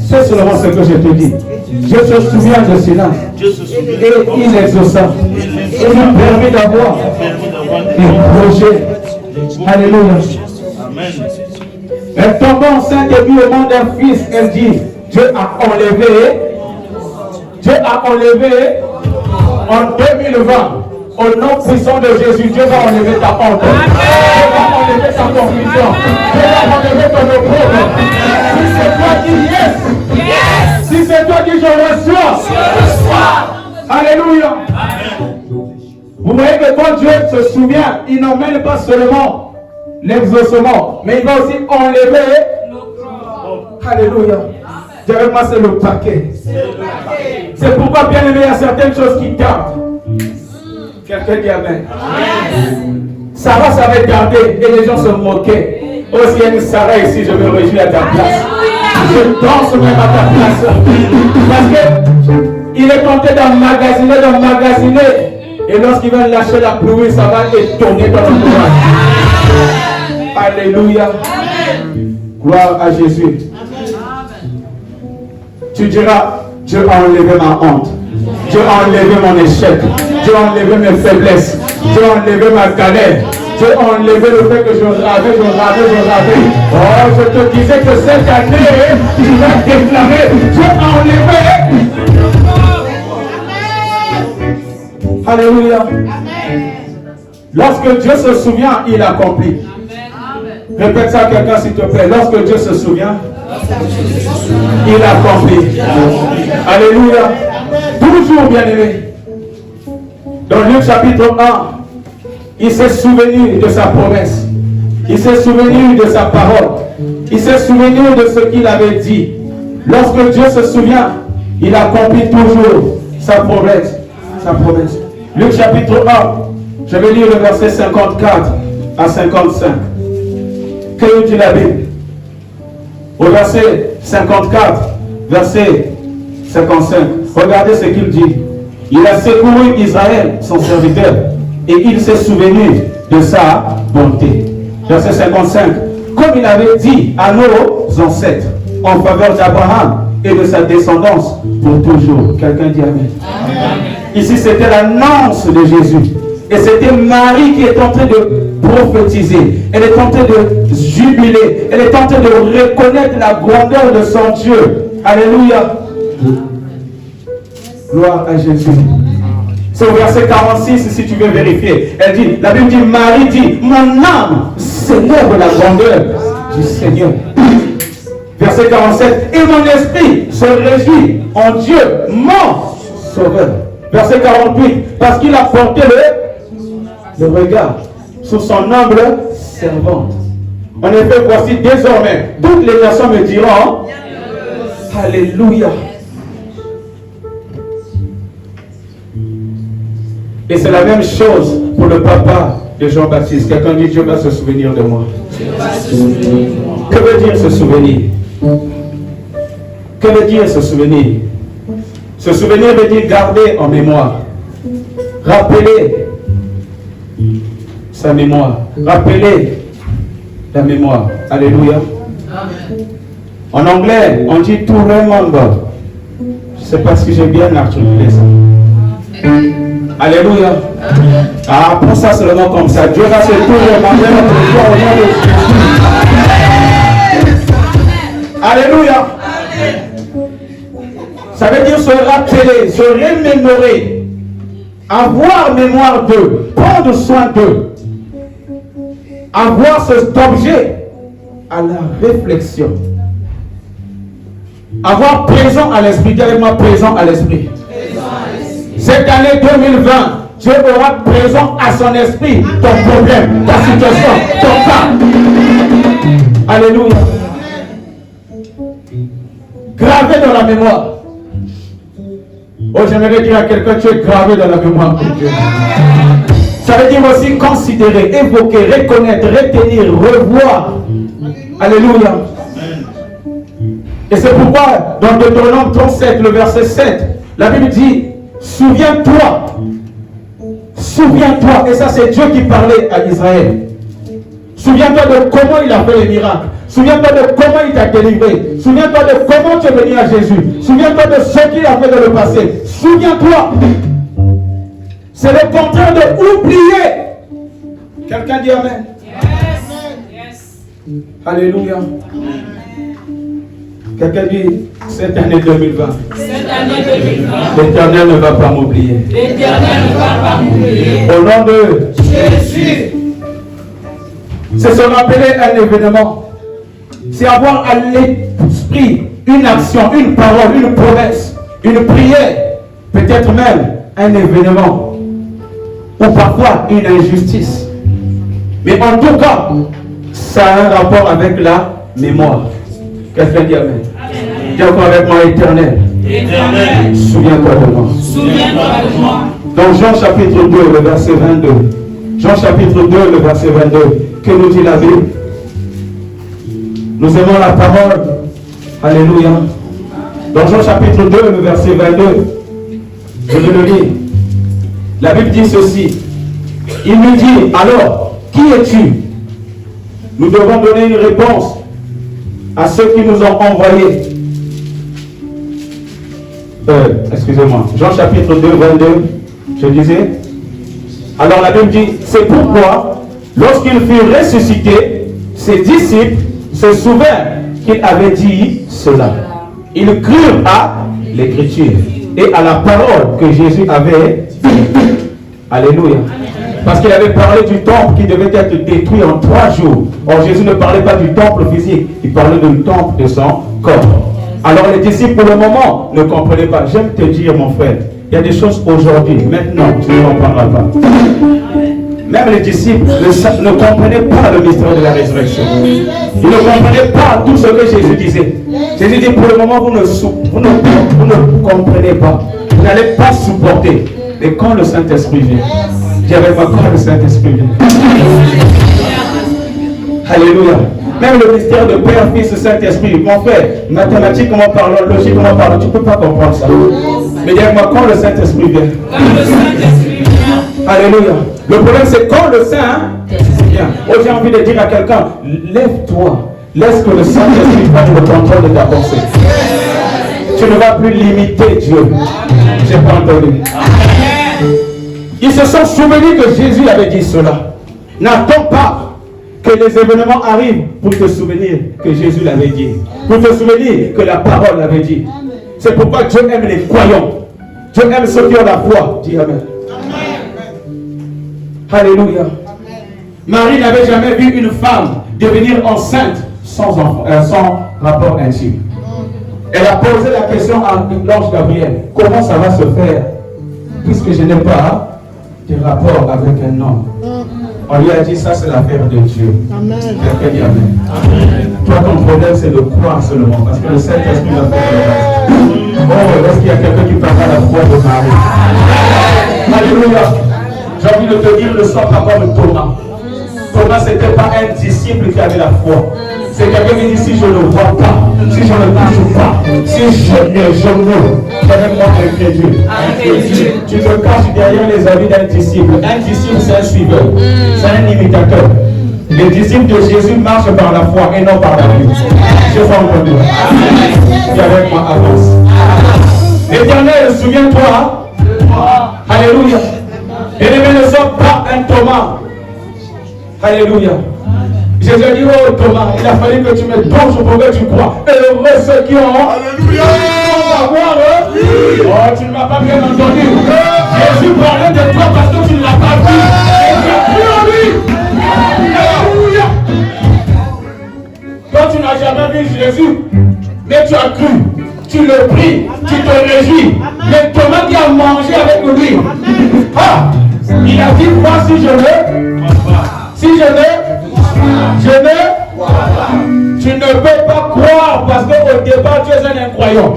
C'est seulement ce que je te dis. Dieu se souvient de silence. Et il exauça. Et lui permet d'avoir des projets. Alléluia. Elle tombe enceinte et vit au monde d'un fils. Elle dit, Dieu a enlevé en 2020. Au nom puissant de Jésus, Dieu va enlever ta honte. Dieu va enlever ta confusion. Dieu va enlever ton opprobre. Si c'est toi qui yes. Si c'est toi qui je reçois. Alléluia. Vous voyez que quand Dieu se souvient, il n'emmène pas seulement l'exaucement, mais il va aussi enlever. Alléluia. Dis avec moi, c'est le paquet. C'est pourquoi, bien aimé, il y a certaines choses qui tardent. Quelqu'un dit amen. Sarah savait garder et les gens se moquaient. Oh, s'il y a une Sarah ici, je me réjouis à ta place. Je danse même à ta place. Parce qu'il est tenté d'emmagasiner. Et lorsqu'il va lâcher la pluie, ça va étonner ton entourage. Alléluia. Gloire à Jésus. Tu diras, Dieu a enlevé ma honte. Dieu a enlevé mon échec. Dieu a enlevé mes faiblesses. Dieu a enlevé ma galère. Dieu a enlevé le fait que je ravais. Oh, je te disais que cette année, tu vas déclarer, Dieu a enlevé. Alléluia. Lorsque Dieu se souvient, il accomplit. Répète ça à quelqu'un s'il te plaît. Lorsque Dieu se souvient, il accomplit. Alléluia. Toujours bien aimé. Dans Luc chapitre 1, il s'est souvenu de sa promesse. Il s'est souvenu de sa parole. Il s'est souvenu de ce qu'il avait dit. Lorsque Dieu se souvient, il accomplit toujours sa promesse. Sa promesse. Luc chapitre 1, je vais lire le verset 54 à 55. Que nous dit la Bible? Au verset 54, verset 55, regardez ce qu'il dit. Il a secouru Israël, son serviteur, et il s'est souvenu de sa bonté. Verset 55, comme il avait dit à nos ancêtres, en faveur d'Abraham et de sa descendance pour toujours. Quelqu'un dit Amen. Amen. Ici, c'était l'annonce de Jésus. Et c'était Marie qui est en train de prophétiser. Elle est en train de jubiler. Elle est en train de reconnaître la grandeur de son Dieu. Alléluia. Gloire à Jésus. C'est au verset 46, si tu veux vérifier. Elle dit, la Bible dit, Marie dit, mon âme célèbre la grandeur du Seigneur. Verset 47, et mon esprit se réjouit en Dieu, mon sauveur. Verset 48, parce qu'il a porté le regard sur son humble servante. En effet, voici désormais, toutes les nations me diront, Alléluia. Et c'est la même chose pour le papa de Jean-Baptiste. Quelqu'un dit, Dieu va se souvenir de moi. Que veut dire se souvenir? Que veut dire se souvenir? Se souvenir veut dire garder en mémoire. Rappeler sa mémoire. Rappeler la mémoire. Alléluia. En anglais, on dit to remember. Je ne sais pas si j'ai bien articulé ça. Alléluia. Ah, pour ça seulement comme ça. Dieu va se tourner notre foi au nom de Jésus. Alléluia. Ça veut dire se rappeler, se remémorer, avoir mémoire d'eux, prendre soin d'eux, avoir cet objet à la réflexion, avoir présent à l'esprit, dis avec moi présent à l'esprit. Cette année 2020, Dieu aura présent à son esprit ton problème, ta situation, ton cas. Alléluia. Gravé dans la mémoire. Oh, j'aimerais dire à quelqu'un, tu es gravé dans la mémoire de Dieu. Ça veut dire aussi considérer, évoquer, reconnaître, retenir, revoir. Alléluia. Et c'est pourquoi, dans Deutéronome 37, le verset 7, la Bible dit, souviens-toi. Souviens-toi. Et ça, c'est Dieu qui parlait à Israël. Souviens-toi de comment il a fait les miracles. Souviens-toi de comment il t'a délivré. Souviens-toi de comment tu es venu à Jésus. Souviens-toi de ce qu'il a fait dans le passé. Souviens-toi. C'est le contraire de oublier. Quelqu'un dit Amen. Yes. Alléluia. Quelqu'un dit cette année 2020. Cette année 2020. L'Éternel ne va pas m'oublier. L'Éternel ne va pas m'oublier. Au nom de Jésus. C'est se rappeler un événement. C'est avoir à l'esprit une action, une parole, une promesse, une prière, peut-être même un événement, ou parfois une injustice. Mais en tout cas, ça a un rapport avec la mémoire. Quelqu'un dit Amen. Dis encore avec moi, Éternel. Éternel. Souviens-toi de moi. Souviens-toi de moi. Dans Jean chapitre 2, le verset 22. Jean chapitre 2, le verset 22. Que nous dit la Bible? Nous aimons la parole. Alléluia. Dans Jean chapitre 2, le verset 22. Je vais le lire. La Bible dit ceci. Il lui dit, alors, qui es-tu? Nous devons donner une réponse à ceux qui nous ont envoyés. Excusez-moi. Jean chapitre 2, 22. Je disais. Alors la Bible dit, c'est pourquoi, lorsqu'il fut ressuscité, ses disciples se souvinrent qu'il avait dit cela. Ils crurent à l'écriture et à la parole que Jésus avait dit. Alléluia. Parce qu'il avait parlé du temple qui devait être détruit en 3 jours. Or Jésus ne parlait pas du temple physique, il parlait du temple de son corps. Alors les disciples pour le moment ne comprenaient pas. J'aime te dire mon frère, il y a des choses aujourd'hui, maintenant, tu ne comprendras pas. Même les disciples ne comprenaient pas le mystère de la résurrection. Ils ne comprenaient pas tout ce que Jésus disait. Jésus dit, pour le moment, vous ne comprenez pas. Vous n'allez pas supporter. Mais quand le Saint-Esprit vient, j'avais pas quand le Saint-Esprit vient. Alléluia. Même le mystère de Père, Fils et Saint-Esprit, mon frère, mathématiquement parlant, logiquement parlant, tu ne peux pas comprendre ça. Mais dis-moi, quand le Saint-Esprit vient. Alléluia. Le problème, c'est quand le Saint-Esprit vient. Oh, j'ai envie de dire à quelqu'un, lève-toi. Laisse que le Saint-Esprit prenne le contrôle de ta pensée. Tu ne vas plus limiter Dieu. J'ai pas entendu. Ils se sont souvenus que Jésus avait dit cela. N'attends pas que les événements arrivent pour te souvenir que Jésus l'avait dit. Pour te souvenir que la parole l'avait dit. C'est pourquoi Dieu aime les croyants. Dieu aime ceux qui ont la foi. Dis Amen. Alléluia. Marie n'avait jamais vu une femme devenir enceinte sans enfant, sans rapport intime. Elle a posé la question à l'ange Gabriel. Comment ça va se faire puisque je n'ai pas de rapport avec un homme? On lui a dit, ça c'est l'affaire de Dieu. Amen. Quelqu'un dit Amen. Amen. Toi, ton problème c'est de croire seulement, parce que le Saint-Esprit va faire le reste. Oh, est-ce qu'il y a quelqu'un qui parle à la foi de Marie? Alléluia. J'ai envie de te dire, ne sois pas comme Thomas. Thomas, ce n'était pas un disciple qui avait la foi. C'est quelqu'un qui dit, si je ne vois pas, si je ne touche pas, si je ne, moi incrédule. Tu te caches derrière les avis d'un disciple. Un disciple, c'est un suiveur. C'est un imitateur. Les disciples de Jésus marchent par la foi et non par la vue. Je suis entendu. Viens avec moi, avance. L'Éternel, souviens-toi. Alléluia. Bien-aimé, ne sois pas un Thomas. Alléluia. Jésus a dit, oh Thomas, il a fallu que tu me donnes pour que tu crois. Heureux ceux qui ont. Alléluia. Oh, tu ne m'as pas bien entendu. Jésus parlait de toi parce que tu ne l'as pas vu. Et tu as cru en lui. Alléluia. Toi, tu n'as jamais vu Jésus, mais tu as cru. Tu le pries, tu te réjouis. Mais Thomas qui a mangé avec lui. Ah, il a dit, moi si je veux, si je ne, tu ne peux pas croire parce qu'au départ tu es un incroyant.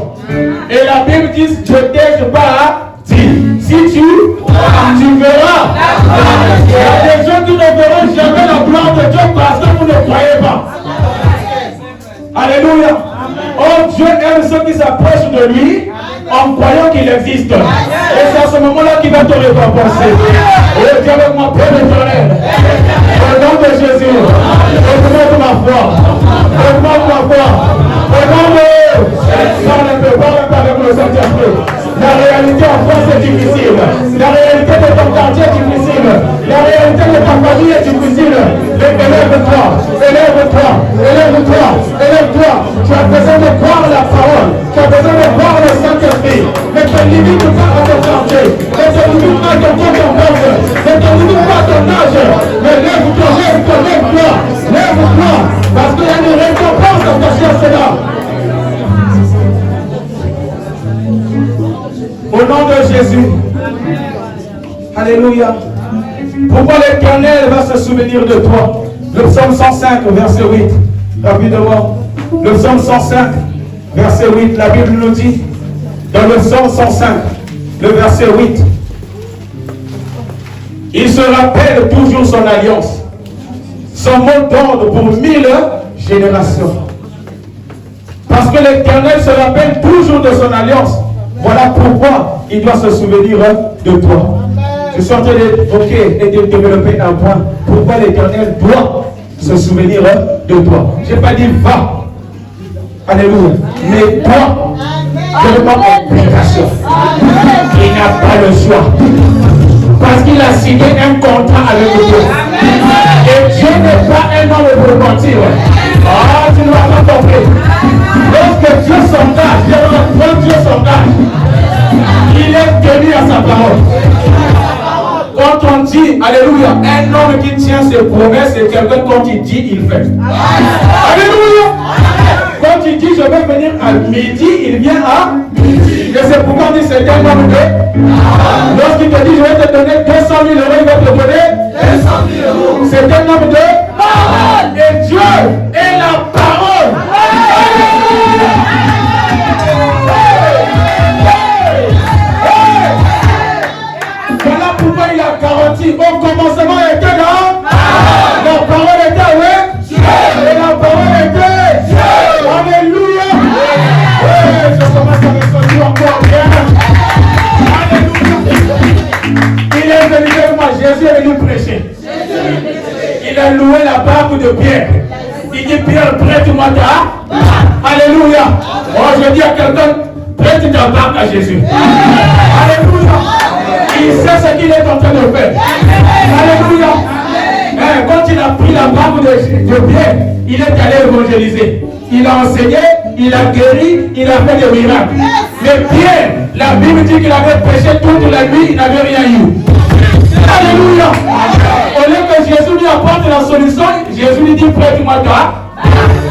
Et la Bible dit, je t'ai pas dit. Si tu verras. Il y a des gens qui ne verront jamais la gloire de Dieu parce que vous ne croyez pas. Alléluia. Oh, Dieu aime ceux qui s'approchent de lui en croyant qu'il existe. Et c'est à ce moment-là qu'il va te récompenser. Oh, Dieu avec moi, Père éternel. Au nom de Jésus, augmente ma foi. Augmente ma foi. Au nom de ça ne peut pas avec le Saint-Esprit. La réalité en France est difficile. La réalité de ton quartier est difficile. La réalité de ta famille est difficile. Élève-toi, élève-toi, élève-toi, élève-toi. Tu as besoin de croire la parole. Tu as besoin de croire le Saint-Esprit. Ne te limite pas à ton quartier. Ne te limite pas à ton compétence. Ne te limite pas à ton âge. Mais lève-toi, lève-toi, lève-toi. Lève-toi. Parce qu'il y a une récompense attachée à cela. Au nom de Jésus. Alléluia. Pourquoi l'Éternel va se souvenir de toi? Le psaume 105, verset 8. Rapidement. Le psaume 105, verset 8. La Bible nous dit, dans le psaume 105, le verset 8, il se rappelle toujours son alliance, son mot d'ordre pour 1000 générations. Parce que l'Éternel se rappelle toujours de son alliance. Voilà pourquoi il doit se souvenir de toi. Je suis en train d'évoquer et de développer un point. Pourquoi l'Éternel doit se souvenir de toi. Je n'ai pas dit va. Alléluia. Mais toi, je demande obligation. Il n'a pas le choix. Parce qu'il a signé un contrat avec Dieu. Et Dieu n'est pas un homme pour mentir. Ah, tu ne vas pas compris. Lorsque Dieu s'engage, quand Dieu s'engage, il est tenu à sa parole. Quand on dit, alléluia, un homme qui tient ses promesses, c'est quelqu'un quand il dit, il fait. Alléluia. Quand il dit je vais venir à midi, il vient à midi. Et c'est pourquoi on dit c'est quel nombre de. Lorsqu'il te dit je vais te donner 200 000 euros, il va te donner 200 000 euros. C'est quel nombre de. Et Dieu est la parole. Voilà pourquoi il a garanti. Au commencement, il était là. La parole était où? Et la parole était Dieu. Alléluia. Je commence à me sentir encore bien. Alléluia. Il est venu vers moi. Jésus est venu prêcher. Il a loué la barbe de Pierre. Il dit Pierre, prête-moi ta. Alléluia. Oh, je dis à quelqu'un, prête ta barbe à Jésus. Alléluia. Il sait ce qu'il est en train de faire. Alléluia. Quand il a pris la barbe de Pierre, il est allé évangéliser. Il a enseigné, il a guéri, il a fait des miracles. Mais Pierre, la Bible dit qu'il avait prêché toute la nuit, il n'avait rien eu. Alléluia. Au lieu que Jésus lui apporte la solution, Jésus lui dit prête-moi toi.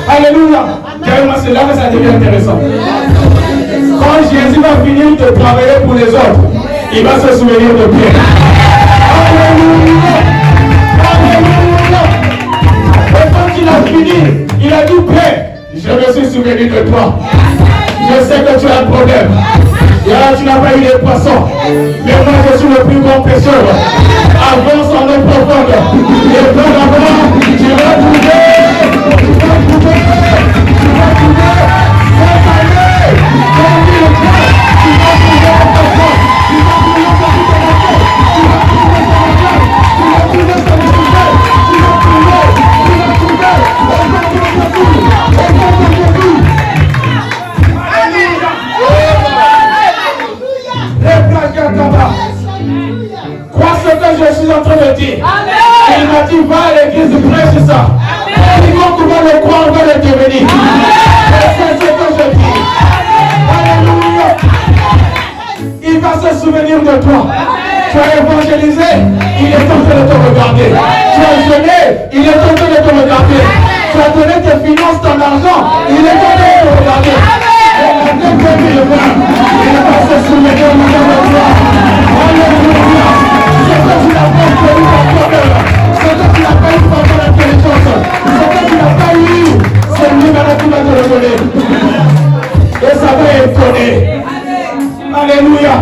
Alléluia. C'est là que ça devient intéressant. Quand Jésus va finir de travailler pour les autres, il va se souvenir de Pierre. Alléluia. Alléluia. Et quand il a fini, il a dit Pierre, je me suis souvenu de toi. Je sais que tu as un problème. Et là, tu n'as pas eu les poissons. Mais moi, je suis le plus grand pêcheur. Avance en eau profonde. Et par avant, tu vas trouver. Tu vas trouver. Tu vas trouver. Cette année, dans le tu vas trouver un poisson. Tu vas trouver un poisson. Tu vas trouver un poisson. Tu vas trouver un poisson. Tu vas trouver. Tu vas trouver. Crois ce que je suis en train de dire. Il m'a dit va à l'église, prêche ça. Quiconque va le croire va le devenir. C'est ce que je dis. Alléluia. Il va se souvenir de toi. Tu as évangélisé, il est en train de te regarder. Tu as jeûné, il est en train de te regarder. Tu as donné tes finances, ton argent, il est en train de te regarder. Et la deuxième il va se souvenir de toi. Alléluia. Ce que tu n'as pas obtenu par toi-même, ce que tu n'as pas eu par ton intelligence, ce que tu n'as pas eu, c'est lui maintenant qui va te le donner. Et ça va étonner. Alléluia.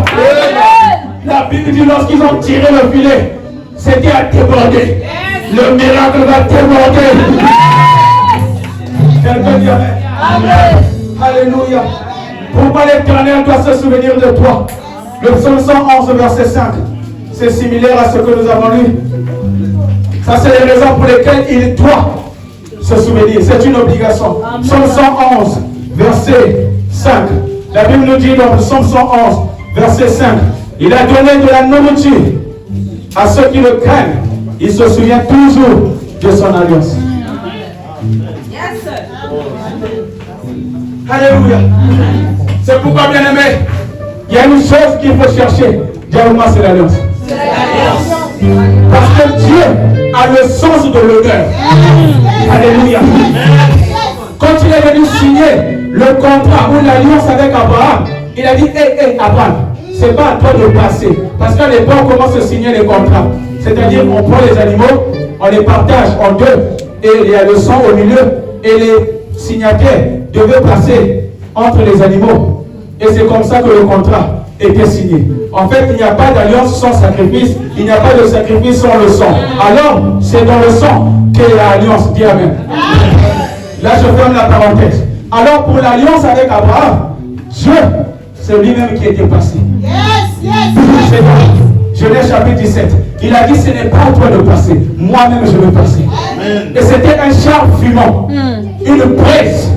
La Bible dit lorsqu'ils ont tiré le filet, c'était à déborder. Le miracle va déborder. Quelqu'un dit Amen. Alléluia. Pourquoi l'Éternel doit se souvenir de toi? Le psaume 111, verset 5. C'est similaire à ce que nous avons lu. Ça, c'est les raisons pour lesquelles il doit se souvenir. C'est une obligation. Psaume 111, verset 5. La Bible nous dit dans le psaume 111, verset 5. Il a donné de la nourriture à ceux qui le craignent. Il se souvient toujours de son alliance. Alléluia. C'est pourquoi, bien aimé, il y a une chose qu'il faut chercher. Dis-moi, c'est l'alliance. Parce que Dieu a le sens de l'honneur. Alléluia. Quand il est venu signer le contrat ou l'alliance avec Abraham, il a dit hé, Abraham, c'est pas à toi de passer. Parce qu'à l'époque, on commence à signer les contrats. C'est-à-dire, on prend les animaux, on les partage en deux, et il y a le sang au milieu, et les signataires devaient passer entre les animaux. Et c'est comme ça que le contrat était signé. En fait, il n'y a pas d'alliance sans sacrifice, il n'y a pas de sacrifice sans le sang. Alors, c'est dans le sang qu'est l'alliance. Dis Amen. Là, je ferme la parenthèse. Alors, pour l'alliance avec Abraham, Dieu, c'est lui-même qui était passé. C'est dans Genèse chapitre 17. Il a dit, ce n'est pas à toi de passer. Moi-même, je vais passer. Et c'était un char fumant. Une braise.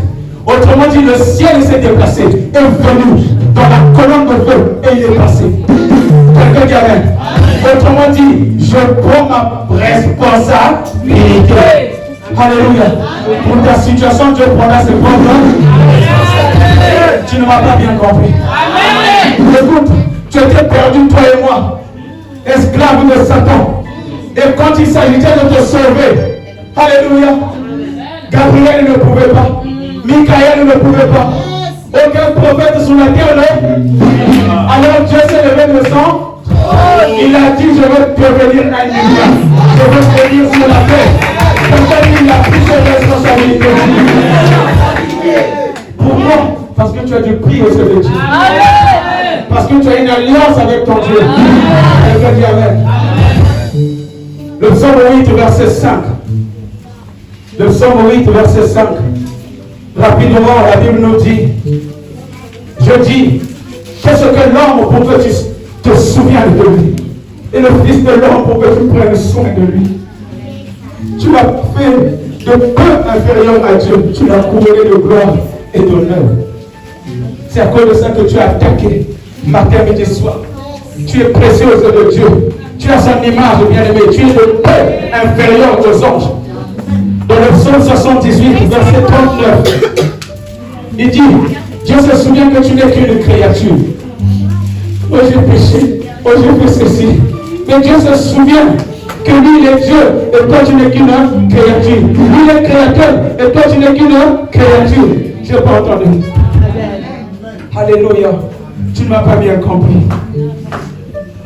Autrement dit, le ciel s'est déplacé, est venu dans la colonne de feu et il est passé. Quelqu'un dit Amen. Autrement dit, je prends ma responsabilité. Alléluia. Pour ta situation, Dieu prendra ses propres. Tu ne m'as pas bien compris. Écoute, tu étais perdu, toi et moi, esclave de Satan. Et quand il s'agissait de te sauver, alléluia, Gabriel ne pouvait pas. Michael ne pouvait pas. Aucun prophète sur la terre ne. Alors Dieu s'est levé le sang. Il a dit, je vais prévenir un ennemi. Je vais prévenir sur la terre. Pourquoi il a pris ses responsabilités? Pourquoi? Parce que tu as du prix au sein de Dieu. Parce que tu as une alliance avec ton Dieu. Quelqu'un dit amen. Le psaume 8, verset 5. Le psaume 8, verset 5. Rapidement, la Bible nous dit, je dis, qu'est-ce que l'homme pour que tu te souviennes de lui? Et le Fils de l'homme pour que tu prennes soin de lui. Tu l'as fait de peu inférieur à Dieu. Tu l'as couronné de gloire et d'honneur. C'est à cause de ça que tu as attaqué matin, midi, soir. Tu es précieux aux yeux de Dieu. Tu as son image, bien-aimé. Tu es de peu inférieur aux anges. Dans le psaume 78, verset 39, il dit, Dieu se souvient que tu n'es qu'une créature. Oh, j'ai péché. Oh, j'ai fait ceci. Mais Dieu se souvient que lui, il est Dieu et toi, tu n'es qu'une créature. Lui, il est créateur et toi, tu n'es qu'une créature. Je n'ai pas entendu. Alléluia. Tu ne m'as pas bien compris.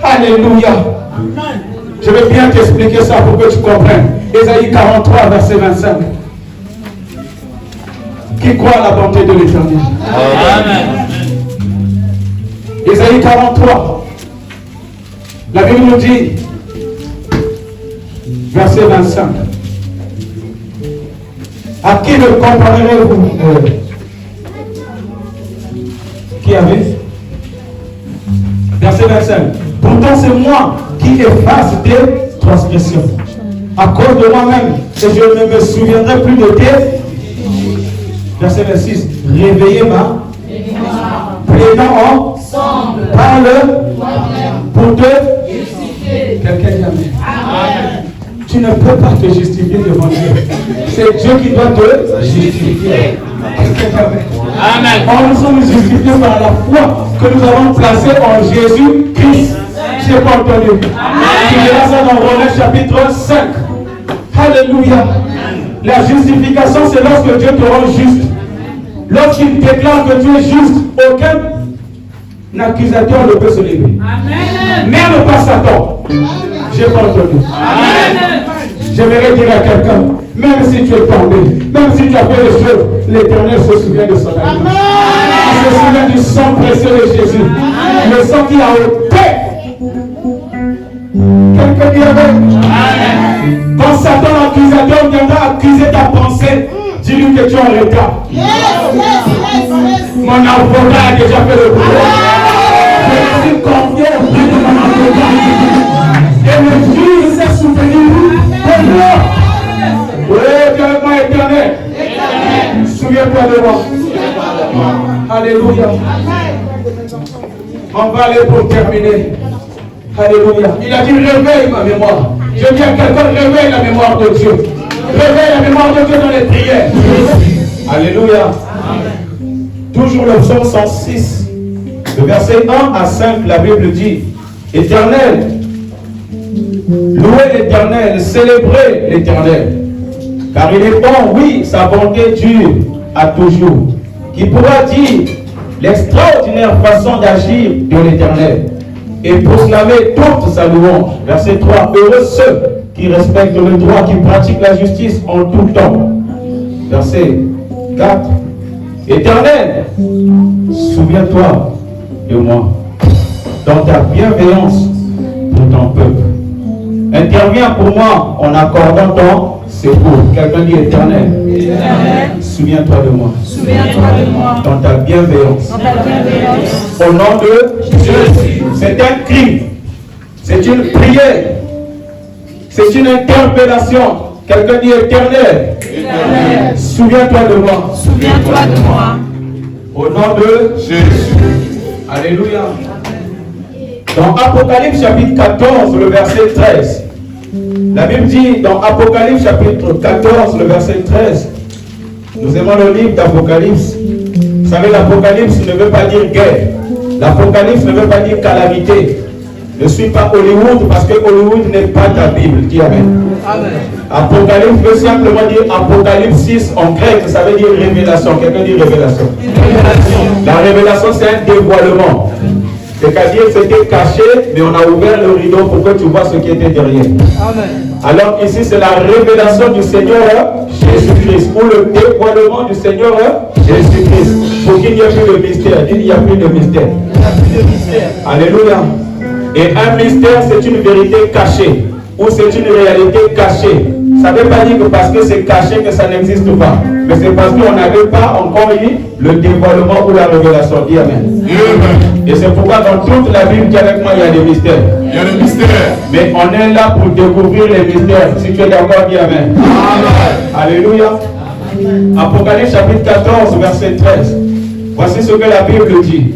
Alléluia. Je vais bien t'expliquer ça pour que tu comprennes. Ésaïe 43, verset 25. Qui croit à la bonté de l'Éternel? Amen. Ésaïe 43. La Bible nous dit, verset 25. À qui me comparerez-vous? Qui avait? Verset 25. Pourtant c'est moi qui efface tes transgressions. À cause de moi-même, et je ne me souviendrai plus de tes. Verset 26. Réveillez ma plaidant en parle pour te justifier. Quelqu'un dit amen. Tu ne peux pas te justifier devant Dieu. C'est Dieu qui doit te justifier. Amen. Nous sommes justifiés par la foi que nous avons placée en Jésus-Christ. Je n'ai pas entendu. Tu verras ça dans Romains chapitre 5. Alléluia. La justification, c'est lorsque Dieu te rend juste. Lorsqu'il déclare que tu es juste, aucun accusateur ne peut se lever. Amen. Même pas Satan. Je n'ai pas entendu. Amen. J'aimerais dire à quelqu'un, même si tu es tombé, même si tu as fait les choses, l'Éternel se souvient de son amour. Il se souvient du sang précieux de Jésus. Amen. Le sang qui a ôté. Quelqu'un dit amen. Quand Satan, l'accusateur, viendra accuser ta pensée, dis-lui que tu es en retard. Mon avocat a déjà fait le boulot. Je suis confié auprès de mon avocat. Et le juge s'est souvenu de moi. Oui, Dieu est mon éternel. Souviens-toi de moi. Alléluia. On va aller pour terminer. Alléluia. Il a dit réveille ma mémoire. Je dis à quelqu'un, réveille la mémoire de Dieu. Réveille la mémoire de Dieu dans les prières. Alléluia. Toujours le psaume 106, le verset 1 à 5, la Bible dit, Éternel, louez l'Éternel, célébrez l'Éternel, car il est bon, oui, sa bonté dure à toujours. Qui pourra dire l'extraordinaire façon d'agir de l'Éternel et proclamer toute sa louange. Verset 3, heureux ceux qui respectent le droit, qui pratiquent la justice en tout temps. Verset 4, Éternel, souviens-toi de moi dans ta bienveillance pour ton peuple. Interviens pour moi en accordant ton secours. Quelqu'un dit Éternel, souviens-toi de moi. Souviens-toi de moi. Dans ta bienveillance. Dans ta bienveillance. Au nom de Jésus. C'est un cri. C'est une prière. C'est une interpellation. Quelqu'un dit Éternel. Éternel. Souviens-toi de moi. Souviens-toi de moi. Au nom de Jésus. Alléluia. Dans Apocalypse chapitre 14, le verset 13. La Bible dit dans Apocalypse chapitre 14, le verset 13. Nous aimons le livre d'Apocalypse. Vous savez, l'Apocalypse ne veut pas dire guerre. L'Apocalypse ne veut pas dire calamité. Ne suis pas Hollywood parce que Hollywood n'est pas ta Bible. Dis Amen. Apocalypse veut simplement dire Apocalypse 6 en grec, ça veut dire révélation. Quelqu'un dit révélation. La révélation, c'est un dévoilement. C'est-à-dire c'était caché, mais on a ouvert le rideau pour que tu vois ce qui était derrière. Alors ici, c'est la révélation du Seigneur Jésus-Christ, ou le dévoilement du Seigneur Jésus-Christ, pour qu'il n'y ait plus de mystère. Il n'y a plus de mystère. Alléluia. Et un mystère, c'est une vérité cachée, ou c'est une réalité cachée. Ça ne veut pas dire que parce que c'est caché que ça n'existe pas, mais c'est parce qu'on n'avait pas encore eu le dévoilement ou la révélation. Dis Amen. Et c'est pourquoi dans toute la Bible, dis avec moi, il y a des mystères. Il y a des mystères. Mais on est là pour découvrir les mystères. Si tu es d'accord, dis Amen. Alléluia. Apocalypse chapitre 14, verset 13. Voici ce que la Bible dit.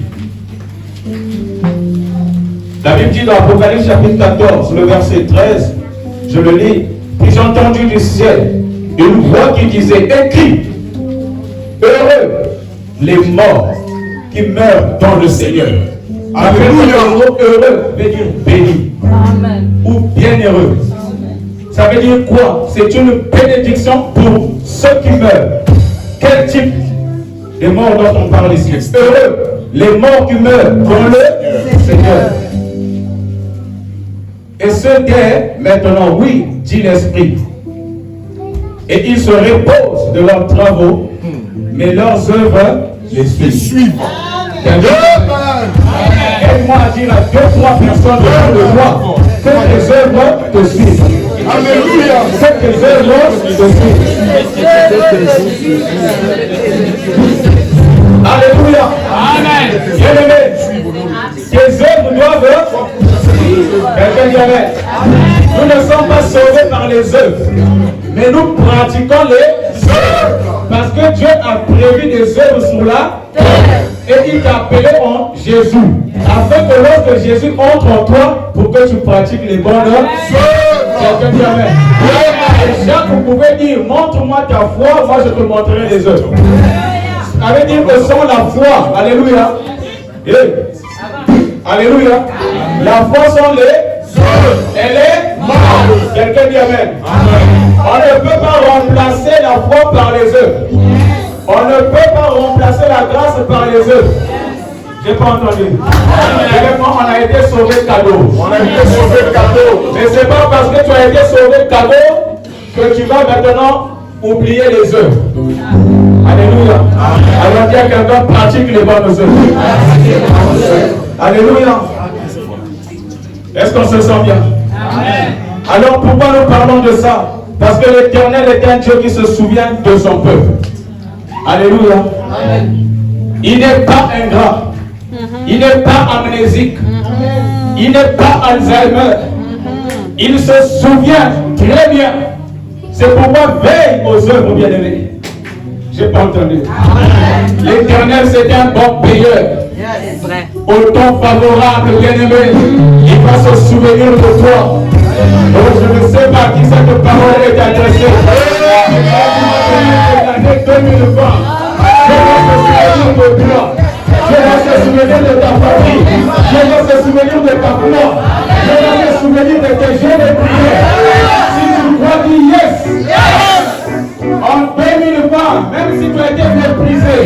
La Bible dit dans Apocalypse chapitre 14, le verset 13, je le lis. Puis j'ai entendu du ciel une voix qui disait, écrit, heureux les morts qui meurent dans le Seigneur. Alléluia. Heureux veut dire béni. Amen. Ou bienheureux. Ça veut dire quoi? C'est une bénédiction pour ceux qui meurent. Quel type de morts dont on parle ici? Heureux les morts qui meurent dans le Seigneur. Et ce dès maintenant, oui, dit l'Esprit. Et ils se reposent de leurs travaux, mais leurs œuvres les suivent. Aide-moi à dire à 2-3 personnes de moi que les œuvres te suivent. Alléluia. Que les œuvres te suivent. Alléluia. Amen. Bien-aimé, tes œuvres doivent. Quelqu'un dit Amen. Nous ne sommes pas sauvés par les œuvres, mais nous pratiquons les œuvres. Parce que Dieu a prévu des œuvres sur la terre. Et il t'a appelé en Jésus. Afin que lorsque Jésus entre en toi, pour que tu pratiques les bonnes œuvres. Quelqu'un dit Amen. Et Jacques, vous pouvez dire, montre-moi ta foi, moi je te montrerai les œuvres. Ça veut dire que sans la foi, alléluia. Alléluia. La foi sans les œuvres, elle est morte. Quelqu'un dit Amen. On ne peut pas remplacer la foi par les œuvres. On ne peut pas remplacer la grâce par les œuvres. J'ai pas entendu. Évidemment, on a été sauvé cadeau. On a été sauvé cadeau. Mais c'est pas parce que tu as été sauvé cadeau que tu vas maintenant oublier les œuvres. Alléluia. Alors dis à quelqu'un, pratique les bonnes œuvres. Alléluia. Est-ce qu'on se sent bien? Amen. Alors pourquoi nous parlons de ça? Parce que l'Éternel est un Dieu qui se souvient de son peuple. Alléluia. Amen. Il n'est pas ingrat. Il n'est pas amnésique. Il n'est pas Alzheimer. Il se souvient très bien. C'est pourquoi veille aux œuvres bien-aimées. J'ai pas entendu. L'Éternel, c'est un bon payeur. Au temps favorable, bien-aimé, il va se souvenir de toi. Donc je ne sais pas à qui cette parole est adressée. L'année 2020, je vais se souvenir de toi. Je vais se souvenir de ta famille. Je vais se souvenir de ta foi. Je vais se souvenir de tes jeunes et prières. Si tu crois, dis yes. En 2020, même si tu as été méprisé,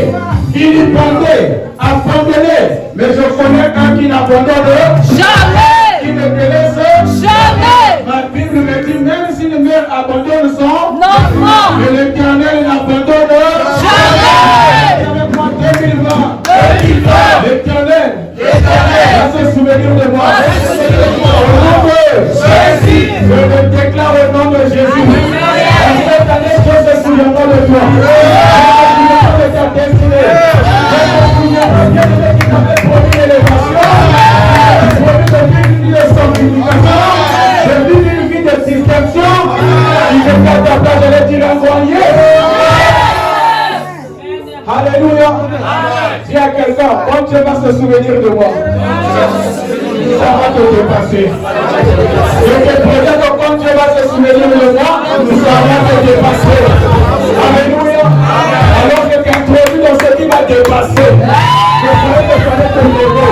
vilipendé, abandonné, mais je connais un qui n'abandonne jamais, qui ne te laisse jamais. Ma Bible me dit, même si le mère abandonne son enfant, mais l'Éternel n'abandonne jamais. Avec moi 2020, l'Éternel va se souvenir de moi. Au nom de Jésus, je le déclare au nom de Jésus. Cette année, Dieu se souviendra de toi. Je se souviendra de ta destinée. Je se souviendra bien de ce qui t'avait promis l'élévation. Promis de vivre une vie de sanctification, de vivre une vie de distinction. Si je fais ta place, je vais dire encore yes. Alléluia. Dis à quelqu'un, quand Dieu va se souvenir de moi, ça va te dépasser. Je te préviens que quand Dieu va se souvenir de moi, ça va te dépasser. Alléluia. Alors que tu es introduit dans ce qui va dépasser, je pourrais te connaître ton niveau.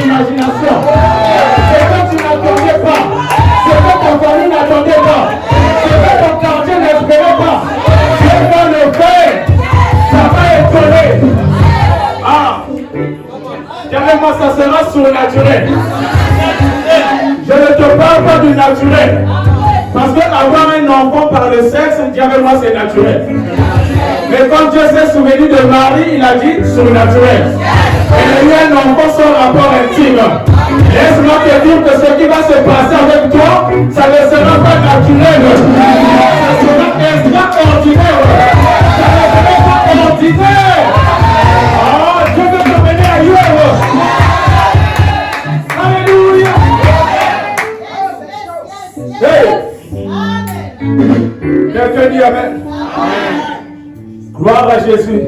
imagination. Ce que tu n'attendais pas. Ce que ton famille n'attendait pas. Ce que ton quartier n'espérait pas. Dieu va le faire. Ça va étonner. Ah. Carrément, ça sera surnaturel. Je ne te parle pas du naturel. Parce qu'avoir un enfant par le sexe, moi c'est naturel. Mais quand Dieu s'est souvenu de Marie, il a dit surnaturel. Elle a eu un enfant sans rapport intime. Laisse-moi te dire que ce qui va se passer avec toi, ça ne sera pas naturel. Ça sera extraordinaire. Ça ne sera pas ordinaire. Oh, Dieu veut t'emmener ailleurs. Alléluia. Hey. Quelqu'un dit Amen. Gloire à Jésus.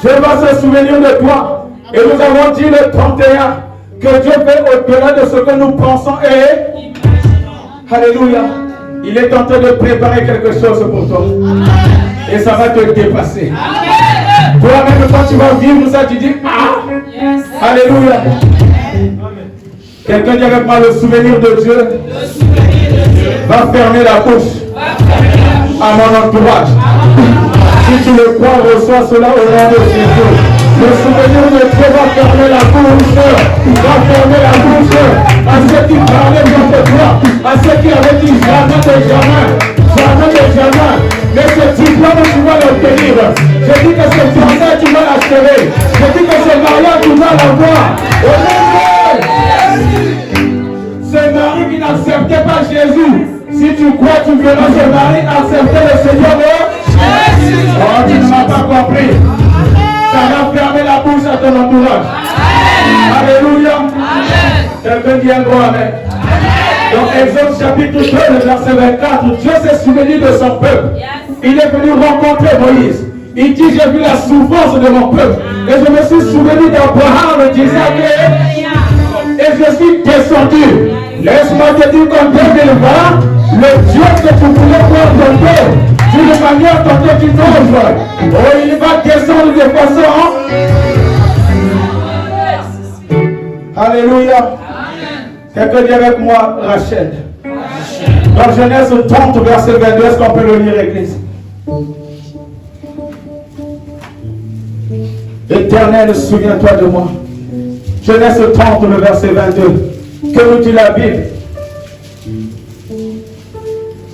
Dieu va se souvenir de toi. Et nous avons dit le 31 que Dieu fait au-delà de ce que nous pensons et alléluia. Il est en train de préparer quelque chose pour toi. Et ça va te dépasser. Toi-même, quand tu vas vivre ça, tu dis ah. Alléluia. Quelqu'un dit avec moi le souvenir de Dieu va fermer la bouche à mon entourage. Si tu le crois, reçois cela au nom de Jésus. Le souvenir de Dieu va fermer la bouche. Va fermer la bouche à ceux qui parlaient contre toi. À ceux qui avaient dit jamais de jamais. Jamais de jamais. Mais ce diplôme, tu vas l'obtenir. Je dis que ce fiançailles, tu vas l'achever. Je dis que ce mariage, tu vas l'avoir. Au nom de ce mari qui n'acceptait pas Jésus. Si tu crois, tu verras ce mari accepter le Seigneur de Jésus. Oh, tu ne m'as pas compris. Ça va fermer la bouche à ton entourage. Alléluia. Quelqu'un dit un gros amen. Dans Exode chapitre 2, le verset 24, Dieu s'est souvenu de son peuple. Il est venu rencontrer Moïse. Il dit, j'ai vu la souffrance de mon peuple. Et je me suis souvenu d'Abraham, d'Isaac et je suis descendu. Laisse-moi te dire qu'en 2020, le Dieu que tu voulais voir ton peuple, d'une manière dont tu t'oses, oh, il va descendre de façon. Alléluia. Quelqu'un dit avec moi, Rachel. Dans Genèse 30, verset 22, est-ce qu'on peut le lire, Église? Éternel, souviens-toi de moi. Genèse 30, le verset 22. Que nous dit la Bible?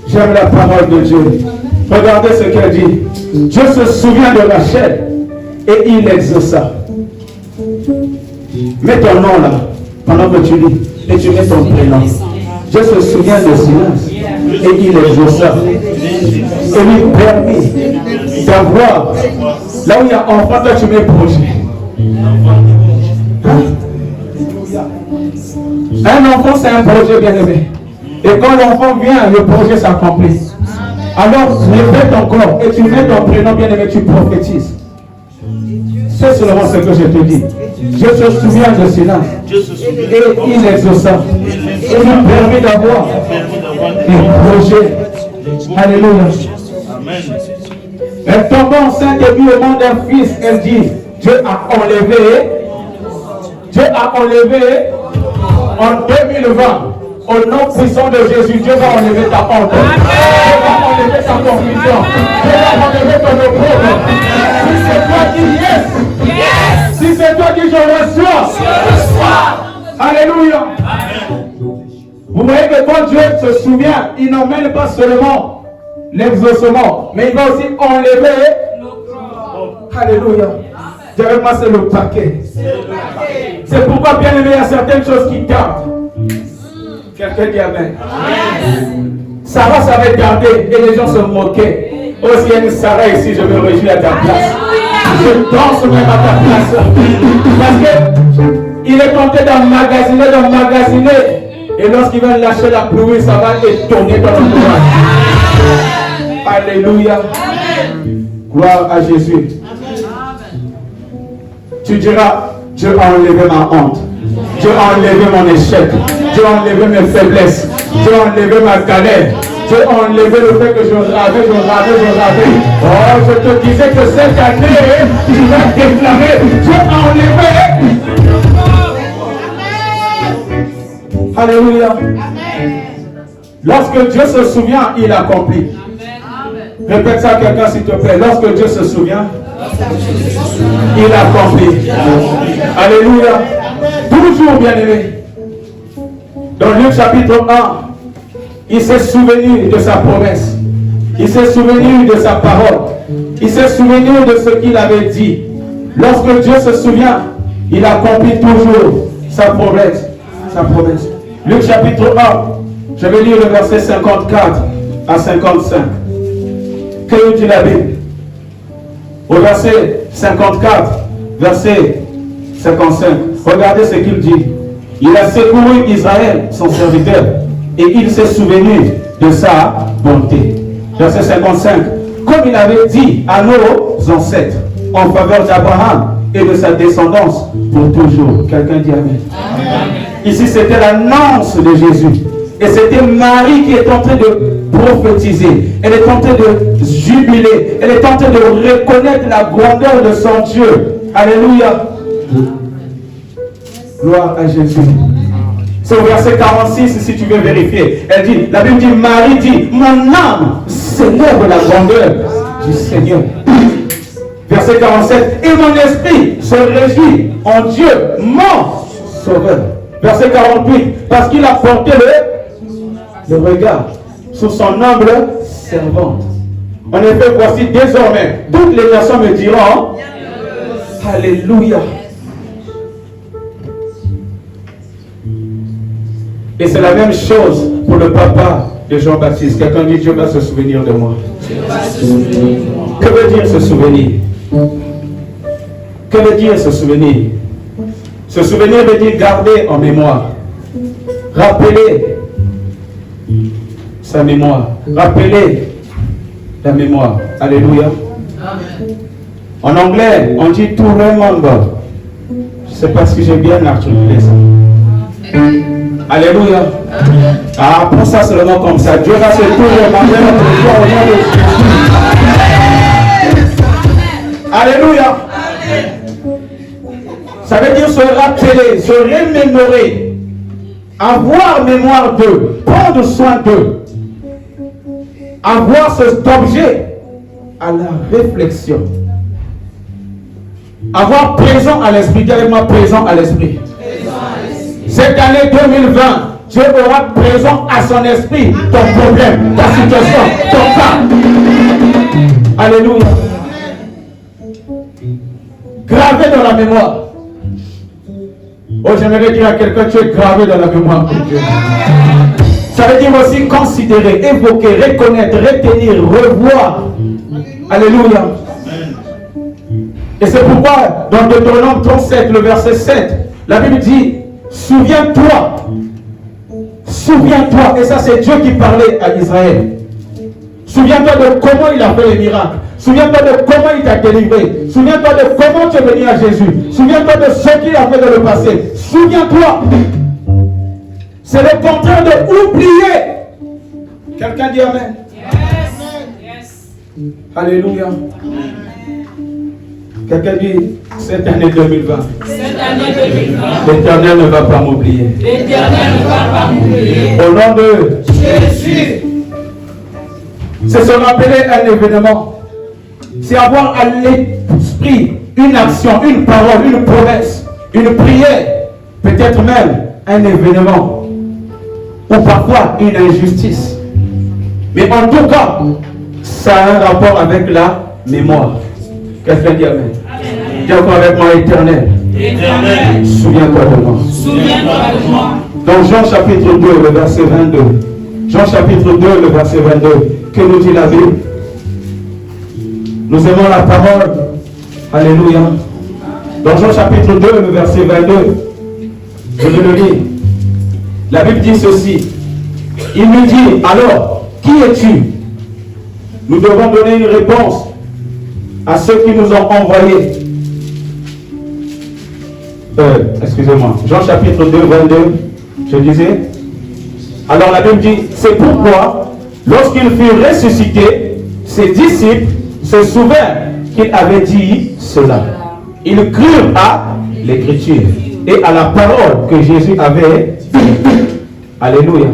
J'aime la parole de Dieu. Regardez ce qu'elle dit. Dieu se souvient de Rachel et il l'exauça. Mets ton nom là, pendant que tu lis, et tu mets ton prénom. Dieu se souvient de silence et il exauça. Et lui permet d'avoir, là où il y a enfant, toi tu mets projet. Hein? Un enfant, c'est un projet bien aimé. Et quand l'enfant vient, le projet s'accomplit. Alors, répète encore et tu mets ton prénom bien aimé, tu prophétises. C'est seulement ce que je te dis. Dieu se souvient de cela. Et il exauça. Et nous permet d'avoir des projets. Alléluia. Elle tombe enceinte et vit au monde d'un fils. Elle dit, Dieu a enlevé en 2020. Au nom puissant de Jésus, Dieu va enlever ta honte. Dieu va enlever ta confusion. Dieu va enlever ton opprobre. Si c'est toi qui yes. Si c'est toi qui je reçois. Alléluia. Vous voyez que quand Dieu se souvient, il n'emmène pas seulement l'exaucement, mais il va aussi enlever. Alléluia. Derrière moi, c'est le paquet. C'est pourquoi, bien aimé, il y a certaines choses qui tardent. Quelqu'un dit Amen. Sarah savait garder et les gens se moquaient. Oh, s'il y a une Sarah ici, je me réjouis à ta place. Je danse même à ta place. Parce qu'il est tenté d'emmagasiner. Et lorsqu'il va lâcher la pluie, ça va étonner ton entourage. Alléluia. Gloire à Jésus. Tu diras, Dieu a enlevé ma honte. Dieu a enlevé mon échec. Dieu a enlevé mes faiblesses. Dieu a enlevé ma galère. Dieu a enlevé le fait que je ravais. Oh, je te disais que cette année, tu vas déclarer, Dieu a enlevé. Alléluia. Lorsque Dieu se souvient, il accomplit. Répète ça à quelqu'un s'il te plaît. Lorsque Dieu se souvient, il accomplit. Alléluia. Toujours bien aimé. Dans Luc chapitre 1, il s'est souvenu de sa promesse. Il s'est souvenu de sa parole. Il s'est souvenu de ce qu'il avait dit. Lorsque Dieu se souvient, il accomplit toujours sa promesse. Sa promesse. Luc chapitre 1, je vais lire le verset 54 à 55. Que nous dit la Bible? Au verset 54, verset 55. Regardez ce qu'il dit. Il a secouru Israël, son serviteur, et il s'est souvenu de sa bonté. Verset 55. Comme il avait dit à nos ancêtres, en faveur d'Abraham et de sa descendance pour toujours. Quelqu'un dit Amen. Amen. Ici, c'était l'annonce de Jésus. Et c'était Marie qui est en train de prophétiser. Elle est en train de jubiler. Elle est en train de reconnaître la grandeur de son Dieu. Alléluia. Gloire à Jésus. C'est au verset 46 si tu veux vérifier. Elle dit, la Bible dit, Marie dit, mon âme célèbre la grandeur du Seigneur. Verset 47, et mon esprit se réjouit en Dieu, mon sauveur. Verset 48, parce qu'il a porté le regard sur son humble servante. En effet, voici désormais, toutes les nations me diront, Alléluia. Et c'est la même chose pour le papa de Jean-Baptiste. Quelqu'un dit, Dieu va se souvenir de moi. Que veut dire se souvenir? Que veut dire se souvenir? Se souvenir veut dire garder en mémoire. Rappeler sa mémoire. Rappeler la mémoire. Alléluia. En anglais, on dit to remember. Je ne sais pas si j'ai bien articulé ça. Alléluia. Ah, pour ça seulement comme ça. Dieu va se tourner notre foi au nom de Jésus. Alléluia. Ça veut dire se rappeler, se remémorer, avoir mémoire d'eux, prendre soin d'eux, avoir cet objet à la réflexion, avoir présent à l'esprit, directement présent à l'esprit. Cette année 2020, Dieu aura présent à son esprit ton problème, ta situation, ton cas. Alléluia. Gravé dans la mémoire. Oh, j'aimerais dire à quelqu'un, tu es gravé dans la mémoire de Dieu. Ça veut dire aussi considérer, évoquer, reconnaître, retenir, revoir. Alléluia. Et c'est pourquoi, dans Deutéronome 37, le verset 7, la Bible dit, souviens-toi. Souviens-toi. Et ça, c'est Dieu qui parlait à Israël. Souviens-toi de comment il a fait les miracles. Souviens-toi de comment il t'a délivré. Souviens-toi de comment tu es venu à Jésus. Souviens-toi de ce qu'il a fait dans le passé. Souviens-toi. C'est le contraire de oublier. Quelqu'un dit Amen. Yes. Alléluia. Quelqu'un dit cette année 2020. Cette année 2020. L'Éternel ne va pas m'oublier. L'Éternel ne va pas m'oublier. Au nom de Jésus. C'est se rappeler un événement. C'est avoir à l'esprit une action, une parole, une promesse, une prière, peut-être même un événement, ou parfois une injustice. Mais en tout cas, ça a un rapport avec la mémoire. Quelqu'un dit Amen. Dis encore avec moi, Éternel. Éternel. Souviens-toi de moi. Souviens-toi de moi. Dans Jean chapitre 2, le verset 22. Jean chapitre 2, le verset 22. Que nous dit la Bible? Nous aimons la parole. Alléluia. Dans Jean chapitre 2, le verset 22. Je vais le lire. La Bible dit ceci. Il lui dit, alors, qui es-tu? Nous devons donner une réponse à ceux qui nous ont envoyés. Excusez-moi. Jean chapitre 2, 22. Je disais. Alors la Bible dit, c'est pourquoi, lorsqu'il fut ressuscité, ses disciples se souvinrent qu'il avait dit cela. Ils crurent à l'Écriture et à la parole que Jésus avait dit. Alléluia.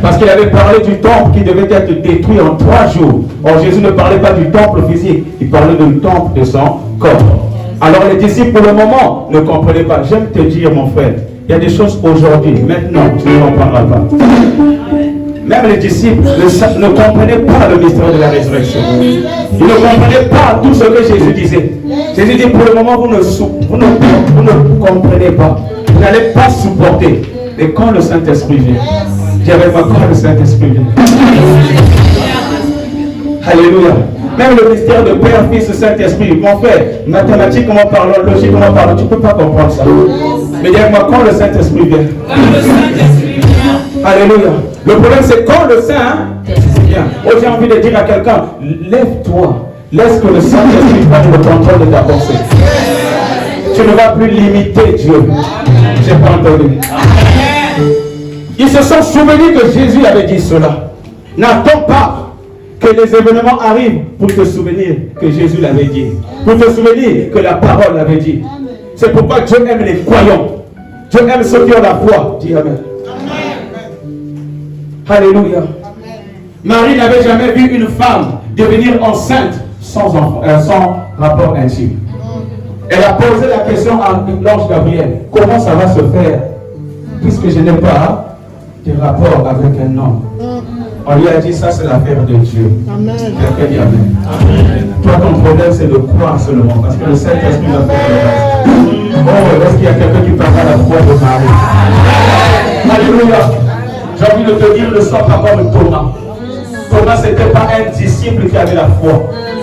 Parce qu'il avait parlé du temple qui devait être détruit en 3 jours. Or, Jésus ne parlait pas du temple physique, il parlait du temple de son corps. Alors, les disciples, pour le moment, ne comprenaient pas. J'aime te dire, mon frère, il y a des choses aujourd'hui, maintenant, tu ne comprendras pas. Même les disciples ne comprenaient pas le mystère de la résurrection. Ils ne comprenaient pas tout ce que Jésus disait. Jésus dit, pour le moment, vous ne comprenez pas. Vous n'allez pas supporter. Mais quand le Saint-Esprit vient, j'avais pas quand le Saint-Esprit vient. Alléluia. Même le mystère de Père, Fils et Saint-Esprit, mon frère, mathématiquement parlant, logiquement parlant, tu ne peux pas comprendre ça. Mais dis-moi quand le Saint-Esprit vient. Alléluia. Le problème c'est quand le Saint-Esprit vient. Oh, j'ai envie de dire à quelqu'un, lève-toi. Laisse que le Saint-Esprit prenne le contrôle de ta pensée. Tu ne vas plus limiter Dieu. J'ai pas entendu. Ils se sont souvenus que Jésus avait dit cela. N'attends pas que les événements arrivent pour te souvenir que Jésus l'avait dit. Pour te souvenir que la parole l'avait dit. C'est pourquoi Dieu aime les croyants. Dieu aime ceux qui ont la foi. Dis Amen. Alléluia. Marie n'avait jamais vu une femme devenir enceinte sans enfant, sans rapport intime. Elle a posé la question à l'ange Gabriel. Comment ça va se faire puisque je n'ai pas de rapport avec un homme? On lui a dit ça c'est l'affaire de Dieu. Amen. Quelqu'un dit Amen. Amen. Toi ton problème c'est de croire seulement parce que le Saint-Esprit va faire le reste. Oh, est-ce qu'il y a quelqu'un qui parle à la foi de Marie? Alléluia. J'ai envie de te dire, ne sois pas comme Thomas. Thomas, ce n'était pas un disciple qui avait la foi.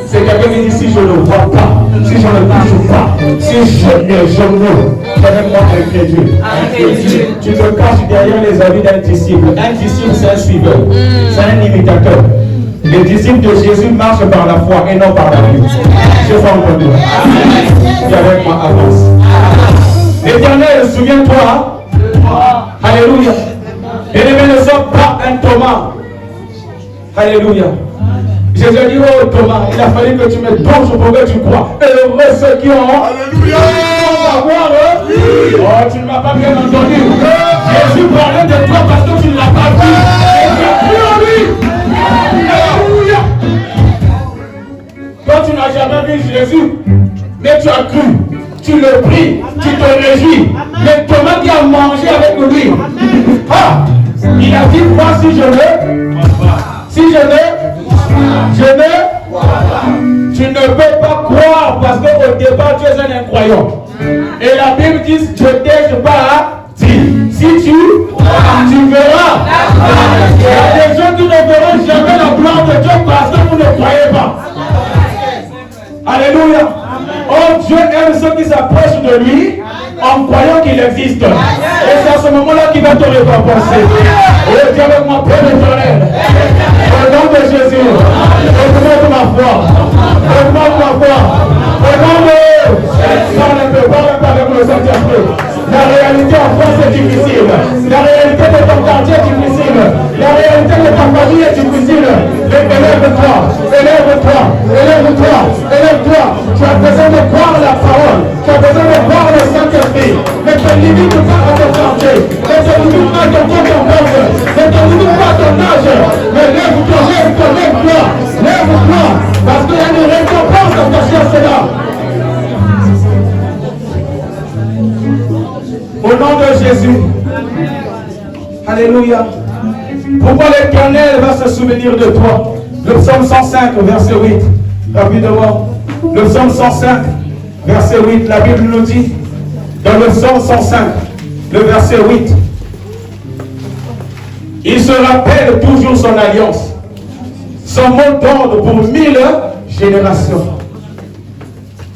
C'est quelqu'un qui dit, si je ne vois pas, si je ne touche pas, si je ne, moi incrédule. Tu te caches derrière les avis d'un disciple. Un disciple, c'est un suiveur. C'est un imitateur. Les disciples de Jésus marchent par la foi et non par la vue. Je vous entendu. Viens avec moi, avance. L'Éternel, souviens-toi. Alléluia. Bien-aimé, ne sois pas un Thomas. Alléluia. Jésus a dit, oh Thomas, il a fallu que tu me donnes pour que tu crois. Heureux ceux qui ont. Alléluia. Oh, tu ne m'as pas bien entendu. Jésus parlait de toi parce que tu ne l'as pas vu. Et tu as cru en lui. Alléluia. Toi, tu n'as jamais vu Jésus, mais tu as cru. Tu le pries, tu te réjouis. Mais Thomas qui a mangé avec lui. Ah, il a dit, moi si je ne, tu ne peux pas croire parce qu'au départ tu es un incroyant. Et la Bible dit, je t'ai pas dit, si tu verras. Il y a des gens qui ne verront jamais la gloire de Dieu parce que vous ne croyez pas. Alléluia. Oh, Dieu aime ceux qui s'approchent de lui en croyant qu'il existe. Et c'est à ce moment-là qu'il va te récompenser. Oh, Dieu avec moi, Père éternel. Au nom de Jésus, augmente ma foi. Augmente ma foi. Au nom de ça ne peut pas avec le Saint-Esprit. La réalité en France est difficile. La réalité de ton quartier est difficile. La réalité de ta famille est difficile. Élève-toi, élève-toi, élève-toi, élève-toi. Tu as besoin de croire la parole. Tu as besoin de croire le Saint-Esprit. Ne te limite pas à ton quartier. Ne te limite pas à ton compte en banque. Ne te limite pas à ton âge. Mais lève-toi, lève-toi, lève-toi. Lève-toi. Parce qu'il y a une récompense attachée à cela. Au nom de Jésus. Alléluia. Pourquoi l'Éternel va se souvenir de toi? Le psaume 105, verset 8. Rapidement. Le psaume 105, verset 8. La Bible nous dit, dans le psaume 105, le verset 8, il se rappelle toujours son alliance, son mot d'ordre pour 1000 générations.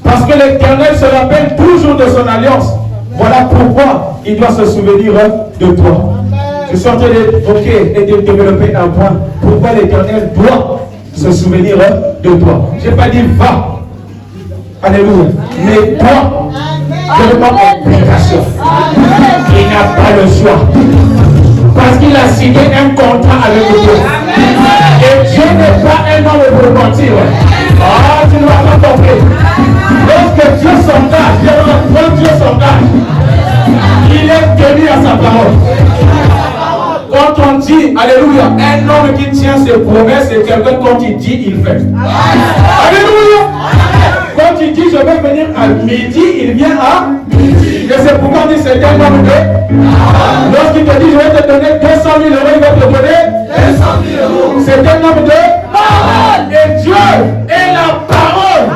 Parce que l'Éternel se rappelle toujours de son alliance. Voilà pourquoi il doit se souvenir de toi. Je suis en train d'évoquer et de développer un point. Pourquoi l'Éternel doit se souvenir de toi. Je n'ai pas dit va. Alléluia. Mais toi, demande obligation. Il n'a pas le choix. Parce qu'il a signé un contrat avec Dieu. Et Dieu n'est pas un homme pour mentir. Ah, tu ne vas pas compris. Lorsque Dieu s'engage, quand Dieu s'engage, il est tenu à sa parole. On dit, alléluia, un homme qui tient ses promesses, c'est quelqu'un quand il dit, il fait. Alléluia. Quand il dit, je vais venir à midi, il vient à midi. Et c'est pourquoi on dit, c'est un homme de... Lorsqu'il te dit, je vais te donner 200 000 euros, il va te donner 200 000 euros. C'est un homme de parole. Et Dieu est la parole.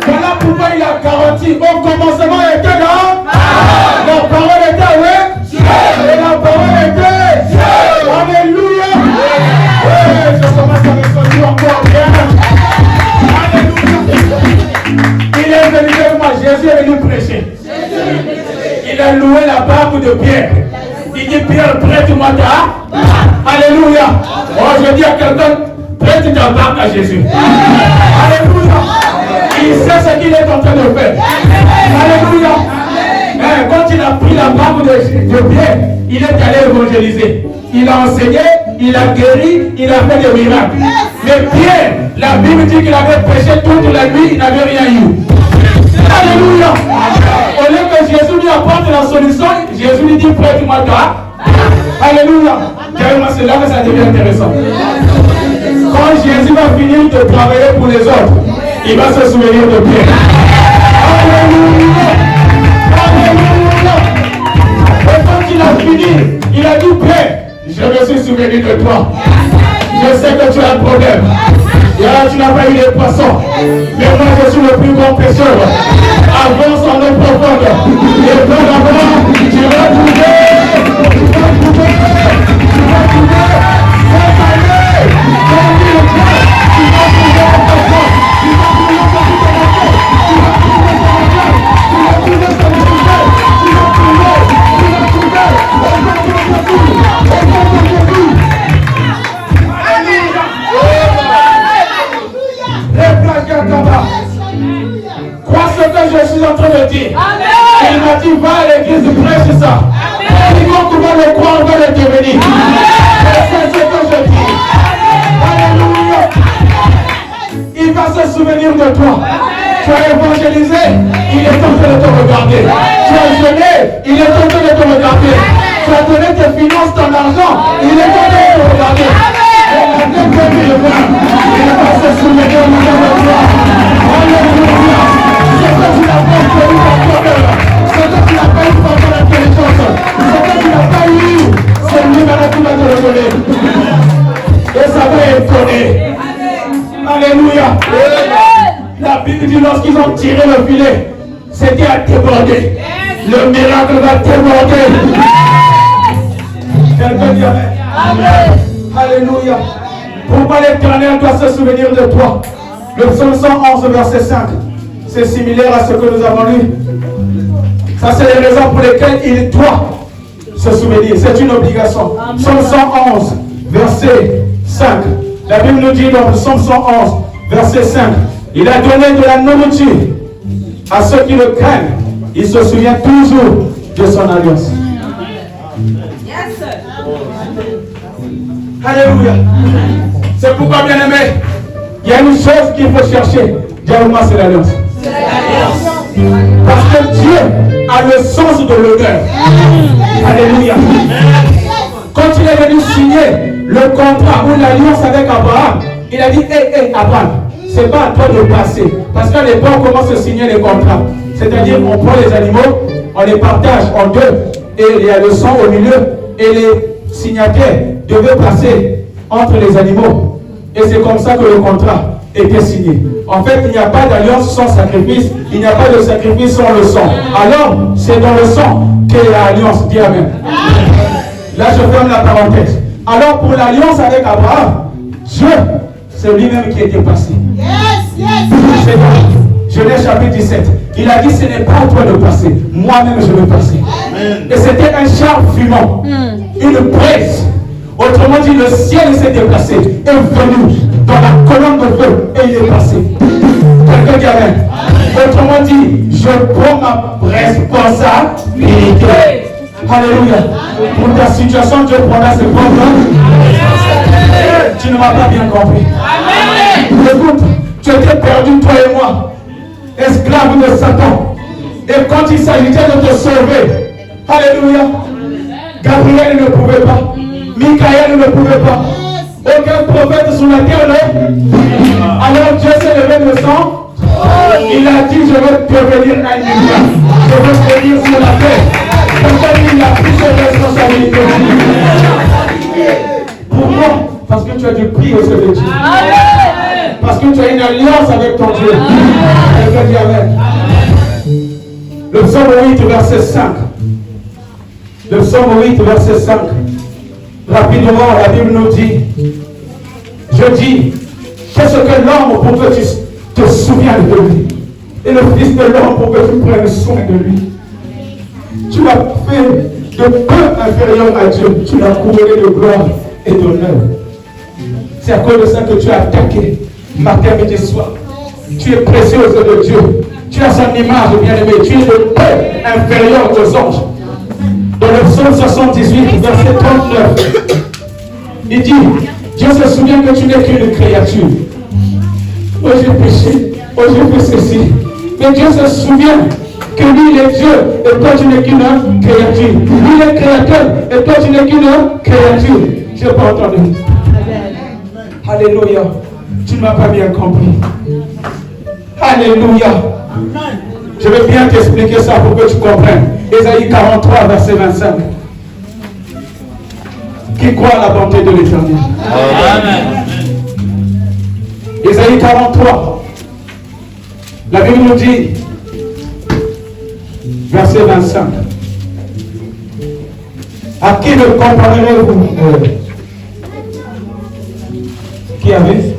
Voilà pourquoi il a garanti. Au commencement, il était là. La parole était avec Dieu. Et la parole était Dieu. Alléluia. Je commence à ressentir encore bien. Alléluia. Il est venu vers moi. Jésus est venu prêcher. Il a loué la barbe de Pierre. Il dit, Pierre, prête-moi ta. Alléluia. Oh, je dis à quelqu'un, prête ta barbe à Jésus. Alléluia. Il sait ce qu'il est en train de faire. Alléluia. Quand il a pris la barbe de Pierre, il est allé évangéliser. Il a enseigné, il a guéri, il a fait des miracles. Mais Pierre, la Bible dit qu'il avait prêché toute la nuit, il n'avait rien eu. Alléluia. Au lieu que Jésus lui apporte la solution, Jésus lui dit, prête-moi toi. Alléluia. C'est là que ça devient intéressant. Quand Jésus va finir de travailler pour les autres, il va se souvenir de Pierre. Alléluia. Alléluia. Et quand il a fini, il a dit, Pierre, je me suis souvenu de toi. Je sais que tu as un problème. Et là, tu n'as pas eu les poissons. Mais moi, je suis le plus grand pêcheur. Avance en eau profonde. Et dans là-bas, tu vas trouver. Tu vas trouver. Tu vas trouver. Cette année, dans le temps, tu vas trouver un poisson. Tu vas trouver un poisson. Tu vas trouver ton regard. Tu vas trouver ton regard. Tu vas trouver. Tu vas trouver. Crois ce que je suis en train de dire. Il m'a dit, va à l'église, prêche ça. Quiconque va le croire, va le devenir. C'est ce que je dis. Alléluia. Il va se souvenir de toi. Tu as évangélisé, il est en train de te regarder. Tu as jeûné, il est en train de te regarder. Tu as donné tes finances, ton argent, il est en train de te regarder. Et la deuxième fois, il va se souvenir de toi. Alléluia. Ce que tu n'as pas obtenu par toi-même, ce que tu n'as pas eu par ton intelligence, ce que tu n'as pas eu, c'est lui maintenant qui va te le donner. Et ça va étonner. Alléluia. La Bible dit lorsqu'ils ont tiré le filet, c'était à déborder. Le miracle va déborder. Quelqu'un dit Amen. Alléluia. Pourquoi l'Éternel doit se souvenir de toi? Le psaume 111, verset 5. C'est similaire à ce que nous avons lu. Ça, c'est les raisons pour lesquelles il doit se souvenir. C'est une obligation. Psaume 111, verset 5. La Bible nous dit dans le psaume 111, verset 5. Il a donné de la nourriture à ceux qui le craignent. Il se souvient toujours de son alliance. Alléluia. C'est pourquoi, bien aimé, il y a une chose qu'il faut chercher. Dites-moi, c'est l'alliance. Parce que Dieu a le sens de l'honneur. Alléluia. Quand il est venu signer le contrat ou l'alliance avec Abraham, il a dit, hé, Abraham, c'est pas à toi de passer. Parce qu'à l'époque, on commence à signer les contrats. C'est-à-dire, on prend les animaux, on les partage en deux, et il y a le sang au milieu, et les signataires devaient passer entre les animaux. Et c'est comme ça que le contrat était signé. En fait, il n'y a pas d'alliance sans sacrifice, il n'y a pas de sacrifice sans le sang. Alors, c'est dans le sang qu'est l'alliance. Dis Amen. Là, je ferme la parenthèse. Alors, pour l'alliance avec Abraham, Dieu, c'est lui-même qui était passé. C'est dans Genèse chapitre 17. Il a dit, ce n'est pas à toi de passer. Moi-même, je vais passer. Et c'était un char fumant. Une braise. Autrement dit, le ciel s'est déplacé, est venu dans la colonne de feu et il est passé. Quelqu'un dit Amen. Autrement dit, je prends ma responsabilité. Alléluia. Pour ta situation, Dieu prendra ses propres. Tu ne m'as pas bien compris. Écoute, tu étais perdu, toi et moi, esclave de Satan. Et quand il s'agissait de te sauver, alléluia, Gabriel ne pouvait pas, Michael ne pouvait pas, aucun prophète sur la terre ne. Alors Dieu s'est levé le sang, il a dit je vais prévenir un milliard, je vais prévenir sur la terre. Pourquoi il a pris ses responsabilités? Pourquoi? Parce que tu as du prix au sein de Dieu. Parce que tu as une alliance avec ton Dieu. Quelqu'un dit amen. Le psaume 8, verset 5. Le psaume 8, verset 5. Rapidement, la Bible nous dit, je dis, qu'est-ce que l'homme pour que tu te souviennes de lui? Et le Fils de l'homme pour que tu prennes soin de lui. Tu l'as fait de peu inférieur à Dieu. Tu l'as couronné de gloire et d'honneur. C'est à cause de ça que tu as attaqué matin, midi, soir. Tu es précieux aux yeux de Dieu. Tu as son image, bien-aimé. Tu es de peu inférieur aux anges. Dans le psaume 78, verset 39, il dit, Dieu se souvient que tu n'es qu'une créature. Oh, j'ai péché. Oh, j'ai fait ceci. Mais Dieu se souvient que lui, il est Dieu, et toi, tu n'es qu'une créature. Lui, il est créateur, et toi, tu n'es qu'une créature. Je n'ai pas entendu. Alléluia. Tu ne m'as pas bien compris. Alléluia. Je vais bien t'expliquer ça pour que tu comprennes. Ésaïe 43, verset 25. Qui croit à la bonté de l'Éternel? Amen. Ésaïe 43. La Bible nous dit, verset 25. À qui me comparerez-vous? Qui avait?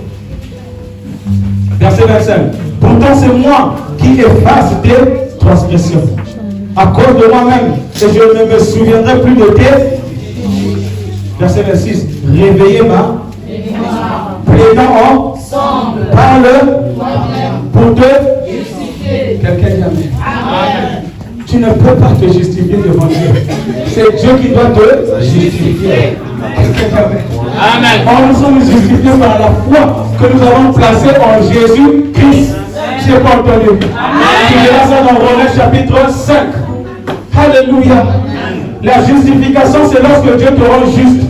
Verset 25. Pourtant c'est moi qui efface tes transgressions. À cause de moi-même, et je ne me souviendrai plus de tes. Verset 26. Réveillez ma plaidant en parle pour te justifier. Quelqu'un dit amen. Tu ne peux pas te justifier devant Dieu. C'est Dieu qui doit te justifier. Amen. Nous sommes justifiés par la foi que nous avons placée en Jésus-Christ. Je n'ai pas entendu. Tu verras ça dans Romains chapitre 5. Alléluia. La justification, c'est lorsque Dieu te rend juste.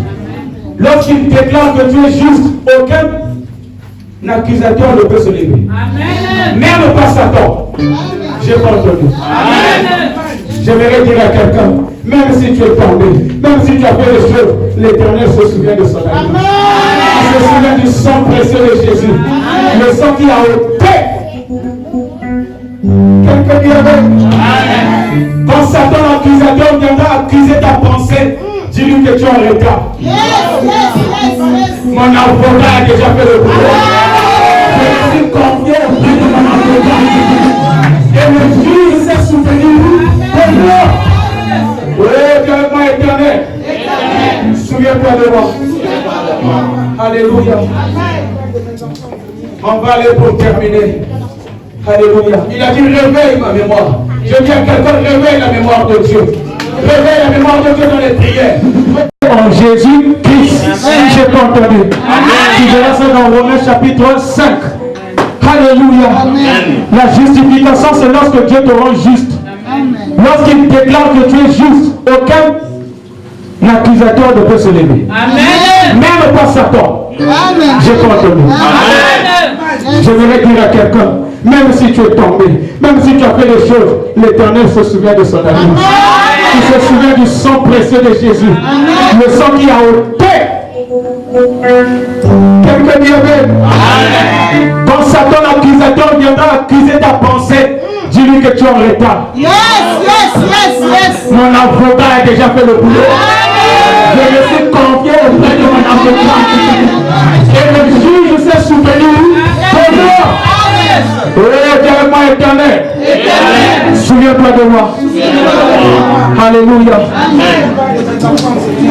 Lorsqu'il déclare que tu es juste, aucun accusateur ne peut se lever. Amen. Même pas Satan. Je n'ai pas entendu. Amen. J'aimerais dire à quelqu'un, même si tu es tombé, même si tu as fait les choses, l'Éternel se souvient de son amour. Il se souvient du sang précieux de Jésus. Amen. Le sang qui a ôté. Quelqu'un dit amen. Quand Satan, l'accusateur, viendra accuser ta pensée, dis-lui que tu es en retard. Mon avocat a déjà fait le boulot. Je suis confié auprès de mon avocat. Et le juge s'est souvenu de moi. Oui, Dieu est mon éternel. Souviens-toi de moi. Alléluia. On va aller pour terminer. Alléluia. Il a dit réveille ma mémoire. Je dis à quelqu'un, réveille la mémoire de Dieu. Réveille la mémoire de Dieu dans les prières. En Jésus-Christ. Si j'ai pas entendu. Tu verras ça dans Romains chapitre 5. Alléluia. Amen. La justification, c'est lorsque Dieu te rend juste. Lorsqu'il déclare que tu es juste, aucun accusateur ne peut se lever. Amen. Même pas Satan. J'ai pas entendu. Amen. J'aimerais dire à quelqu'un, même si tu es tombé, même si tu as fait des choses, l'Éternel se souvient de son amour. Il se souvient du sang précieux de Jésus. Amen. Le sang qui a ôté. Quelqu'un dit amen. Quand Satan l'accusateur viendra accuser ta pensée, dis-lui que tu es en retard. Yes. Mon avocat a déjà fait le boulot. Je me suis confié auprès de mon avocat. Et le juge s'est souvenu de moi. Oui, Dieu est éternel. Souviens-toi de moi. Alléluia.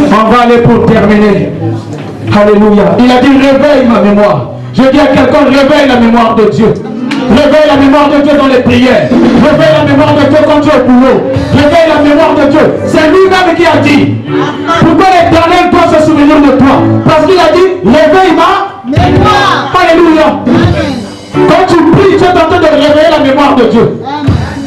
On va aller pour terminer. Alléluia. Il a dit réveille ma mémoire. Je dis à quelqu'un, réveille la mémoire de Dieu. Réveille la mémoire de Dieu dans les prières. Réveille la mémoire de Dieu quand tu es au boulot. Réveille la mémoire de Dieu. C'est lui-même qui a dit. Pourquoi l'Éternel doit se souvenir de toi? Parce qu'il a dit réveille ma mémoire. Alléluia. Quand tu pries, tu es en train de réveiller la mémoire de Dieu.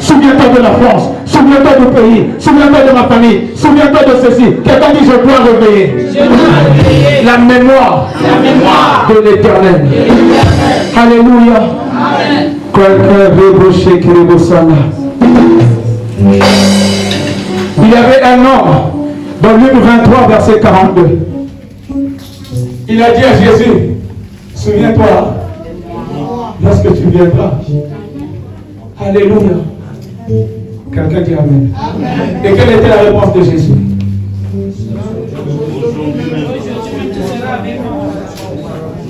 Souviens-toi de la France. Souviens-toi du pays. Souviens-toi de ma famille. Souviens-toi de ceci. Quelqu'un dit je dois réveiller. La mémoire de l'Éternel. Alléluia. Il y avait un homme dans Luc 23, verset 42. Il a dit à Jésus, souviens-toi, lorsque tu viendras. Alléluia. Quelqu'un dit Amen. Et quelle était la réponse de Jésus?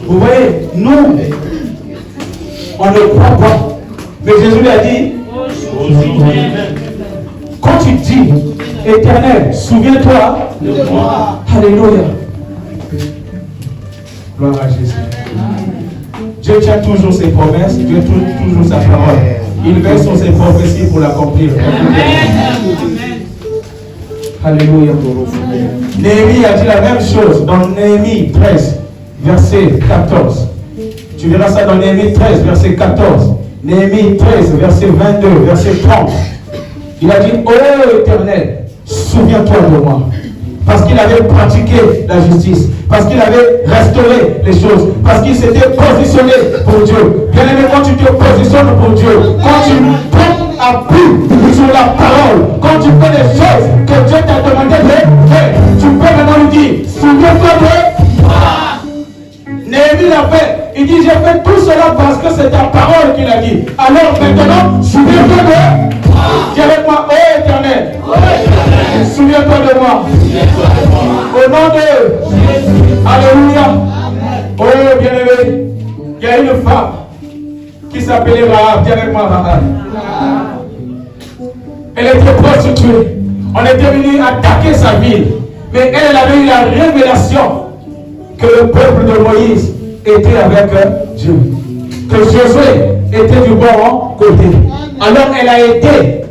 Vous voyez, nous, on ne croit pas. Mais Jésus lui a dit, quand tu dis, Éternel, souviens-toi de moi. Alléluia. Gloire à Jésus. Dieu tient toujours ses promesses, Dieu tient toujours sa parole. Il veille sur ses prophéties pour l'accomplir. Alléluia. Néhémie a dit la même chose dans Néhémie 13, verset 14. Tu verras ça dans Néhémie 13, verset 14. Néhémie 13, verset 22, verset 30. Il a dit, ô Éternel, souviens-toi de moi. Parce qu'il avait pratiqué la justice. Parce qu'il avait restauré les choses. Parce qu'il s'était positionné pour Dieu. Bien aimé, quand tu te positionnes pour Dieu, quand tu prends appui sur la parole, quand tu fais les choses que Dieu t'a demandé de faire, tu peux maintenant lui dire, souviens-toi de moi. Néhémie l'a fait. Il dit, j'ai fait tout cela parce que c'est ta parole qu'il a dit. Alors maintenant, souviens-toi de moi. Dis avec moi, ô Éternel, souviens-toi de moi. Au nom de Alléluia. Oh bien-aimé, il y a une femme qui s'appelait Rahab. Dis avec moi, Rahab. Elle était prostituée. On était venu attaquer sa ville. Mais elle avait eu la révélation que le peuple de Moïse était avec Dieu. Que Josué était du bon côté. Alors elle a aidé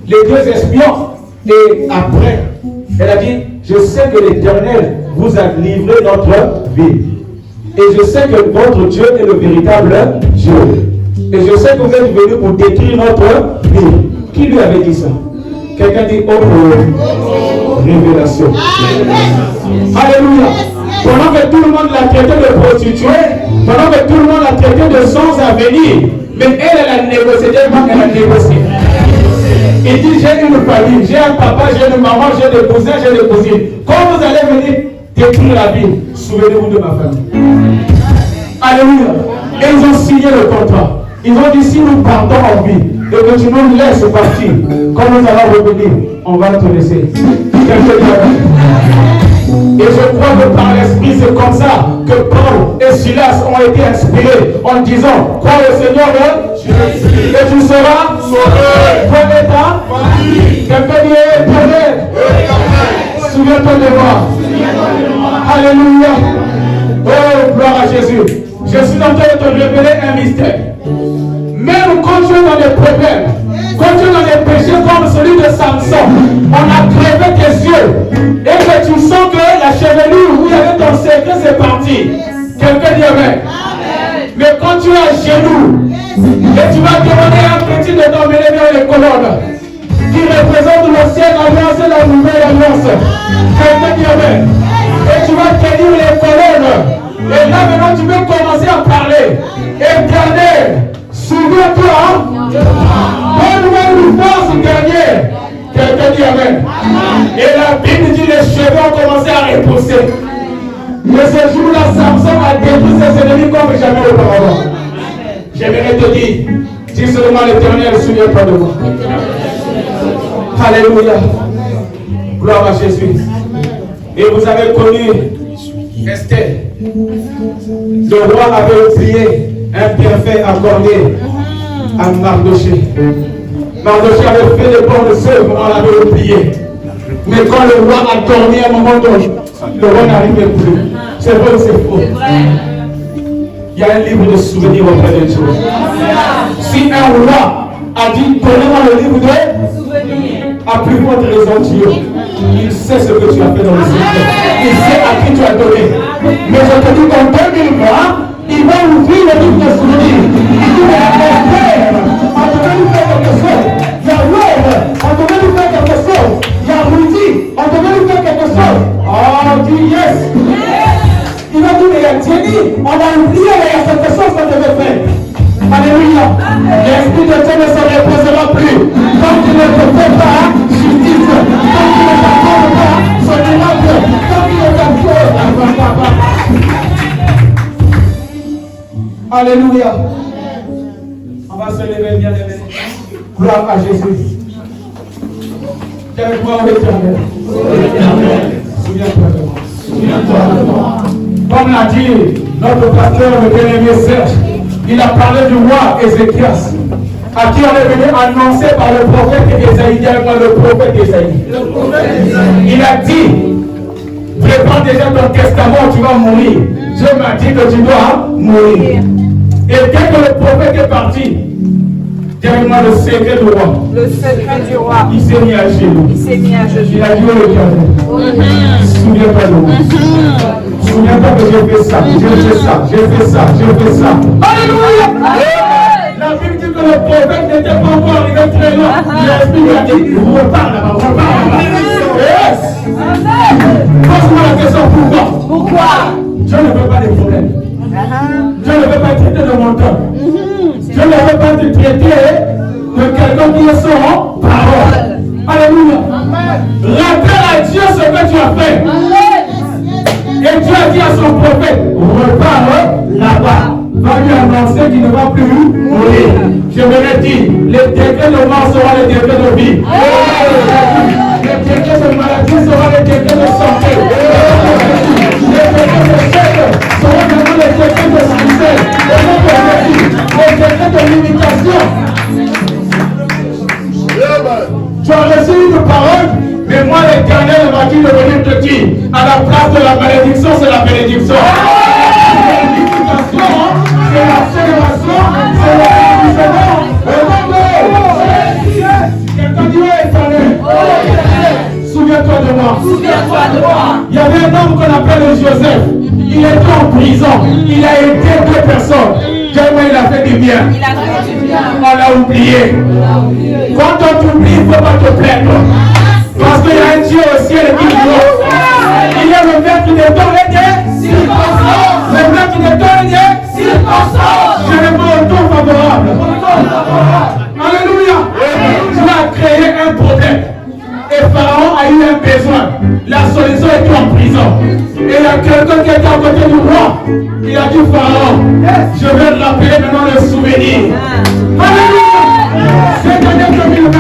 les deux espions. Et après, elle a dit, je sais que l'Éternel vous a livré notre vie. Et je sais que votre Dieu est le véritable Dieu. Et je sais que vous êtes venus pour détruire notre vie. Qui lui avait dit ça? Quelqu'un dit, oh, révélation. Alléluia. Pendant que tout le monde l'a traité de prostituée, pendant que tout le monde l'a traité de sans avenir, mais elle a négocié, elle a négocié. Il dit, j'ai une famille, j'ai un papa, j'ai une maman, j'ai des cousins, j'ai des cousines. Quand vous allez venir détruire la vie, souvenez-vous de ma famille. Alléluia. Et ils ont signé le contrat. Ils ont dit, si nous partons en vie, et que tu nous laisses partir, quand nous allons revenir, on va te laisser. Et je crois que par l'Esprit, c'est comme ça que Paul et Silas ont été inspirés en disant, crois au Seigneur et tu seras sauvé. Bon état, quelqu'un dit, Éternel, souviens-toi de moi. Alléluia. Oh, gloire à Jésus. Je suis en train de te révéler un mystère. Même quand tu es dans des problèmes, quand tu es dans des péchés comme celui de Samson, on a crevé tes yeux et que tu sens que la chevelure où il y avait ton secret c'est parti. Quelqu'un dit Amen. Mais quand tu es à genoux et tu vas demander un petit de t'emmener dans les colonnes qui représente l'ancienne alliance et la nouvelle alliance, quelqu'un dit Amen. Et tu vas tenir les colonnes. Et là maintenant tu veux commencer à parler. Éternel, souviens-toi, donne-moi une force dernière. Quelqu'un dit Amen. Et la Bible dit les cheveux ont commencé à repousser. Mais ce jour-là, Samson a détruit ses ennemis comme jamais auparavant. J'aimerais te dire, dis seulement l'Éternel, souviens-toi de moi. Alléluia. Gloire à Jésus. Et vous avez connu Esther. Le roi avait oublié un bienfait accordé à Mardoché. Mardoché avait fait des bonnes œuvres, on l'avait oublié. Mais quand le roi a dormi à un moment donné, le roi n'arrivait plus. C'est vrai ou c'est faux? Il y a un livre de souvenirs auprès de Dieu. Si un roi a dit, donnez-moi le livre de souvenirs, à plus forte raison Dieu, il sait ce que tu as fait dans le secret. Il sait à qui tu as donné. Mais je te dis qu'en 2020, il va ouvrir le livre de souvenirs. Il dit, mon père, en train de faire quelque chose. l'Esprit de Dieu ne se reposera plus. Tant qu'il ne te fait pas justice, tant qu'il ne t'accorde pas son miracle, tant qu'il ne t'accorde pas. Alléluia. On va se lever, bien aimé. Gloire à Jésus. Quelle gloire à l'Éternel. Souviens-toi de moi. Souviens-toi de moi. Comme l'a dit notre pasteur, le bien-aimé Serge, il a parlé du roi Ézéchias, à qui on est venu annoncer par le prophète Ésaïe, le prophète Ésaïe. Il a dit, prépare déjà ton testament, tu vas mourir. Dieu m'a dit que tu dois mourir. Et dès que le prophète est parti, dernièrement le secret du roi. Le secret du roi. Il s'est mis à genoux. Il s'est mis à genoux. Il a dit au Éternel. Souviens-toi de moi. Souviens-toi que j'ai fait ça, j'ai fait ça, j'ai fait ça, j'ai fait ça. Alléluia! La Bible dit que le prophète n'était pas encore arrivé très loin. L'Esprit lui a dit, repars là-bas, repars là-bas. Yes! Pose-moi la question, pourquoi? Pourquoi? Dieu ne veut pas des problèmes. Dieu ne veut pas traiter de menteur. Dieu ne veut pas te traiter de quelqu'un qui est son parole. Alléluia. Rappelle à Dieu ce que tu as fait. Et Dieu a dit à son prophète, repars là-bas. Va lui annoncer qu'il ne va plus mourir. Je me l'ai dit, les décrets de mort seront les décrets de vie. Les décrets de maladie seront les décrets de santé. Les décrets de chèque seront maintenant les décrets de succès. Les décrets de limitation. Tu as reçu une parole, mais moi l'Éternel m'a dit de venir te dire, à la place de la malédiction, c'est la bénédiction. C'est la célébration, c'est la bénédiction. Quelqu'un dit, oh Éternel, souviens-toi de moi. Souviens-toi de moi. Il y avait un homme qu'on appelle Joseph. Il était en prison. Il a aidé 2 personnes. Tellement il a fait du bien. On l'a oublié. Quand on t'oublie, il ne faut pas te plaindre. Parce qu'il y a un Dieu au ciel qui nous. Il y a le maître des dons et des circonstances. Le maître des dons et des circonstances. Je n'ai pas un ton favorable. Alléluia. Dieu a créé un problème. Et Pharaon a eu un besoin. La solution était en prison. Et il y a quelqu'un qui était à côté du roi. Il a dit Pharaon, je vais rappeler maintenant le souvenir. Alléluia. Cette année 2020,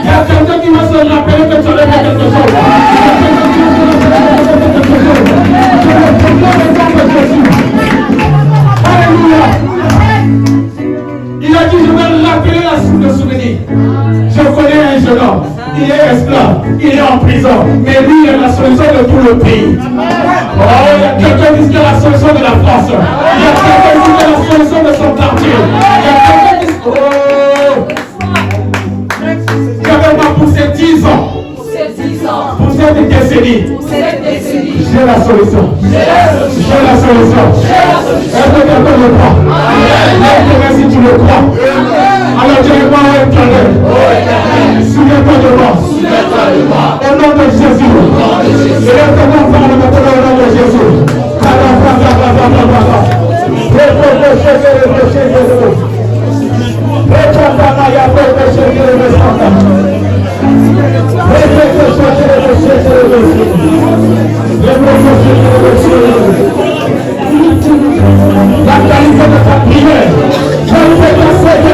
il y a quelqu'un qui va se rappeler que tu as fait quelque chose. Alléluia. Il a dit je vais rappeler le souvenir. Je connais un jeune homme. Il est esclave, il est en prison, mais lui il a la solution de tout le pays. Oh, il y a quelqu'un qui dit la solution de la France. Il y a quelqu'un qui dit la solution de son quartier. Il y a quelqu'un qui dit oh, moi pour ces 10 ans, pour cette décennie, j'ai la solution. J'ai la solution. Est-ce que quelqu'un le croit? Est-ce que si tu le crois? Alors tu es moi Éternel. Souviens-toi de moi. Au nom de Jésus. Élève-toi par le matin au nom de Jésus. La qualité de ta prière. Je fais passer de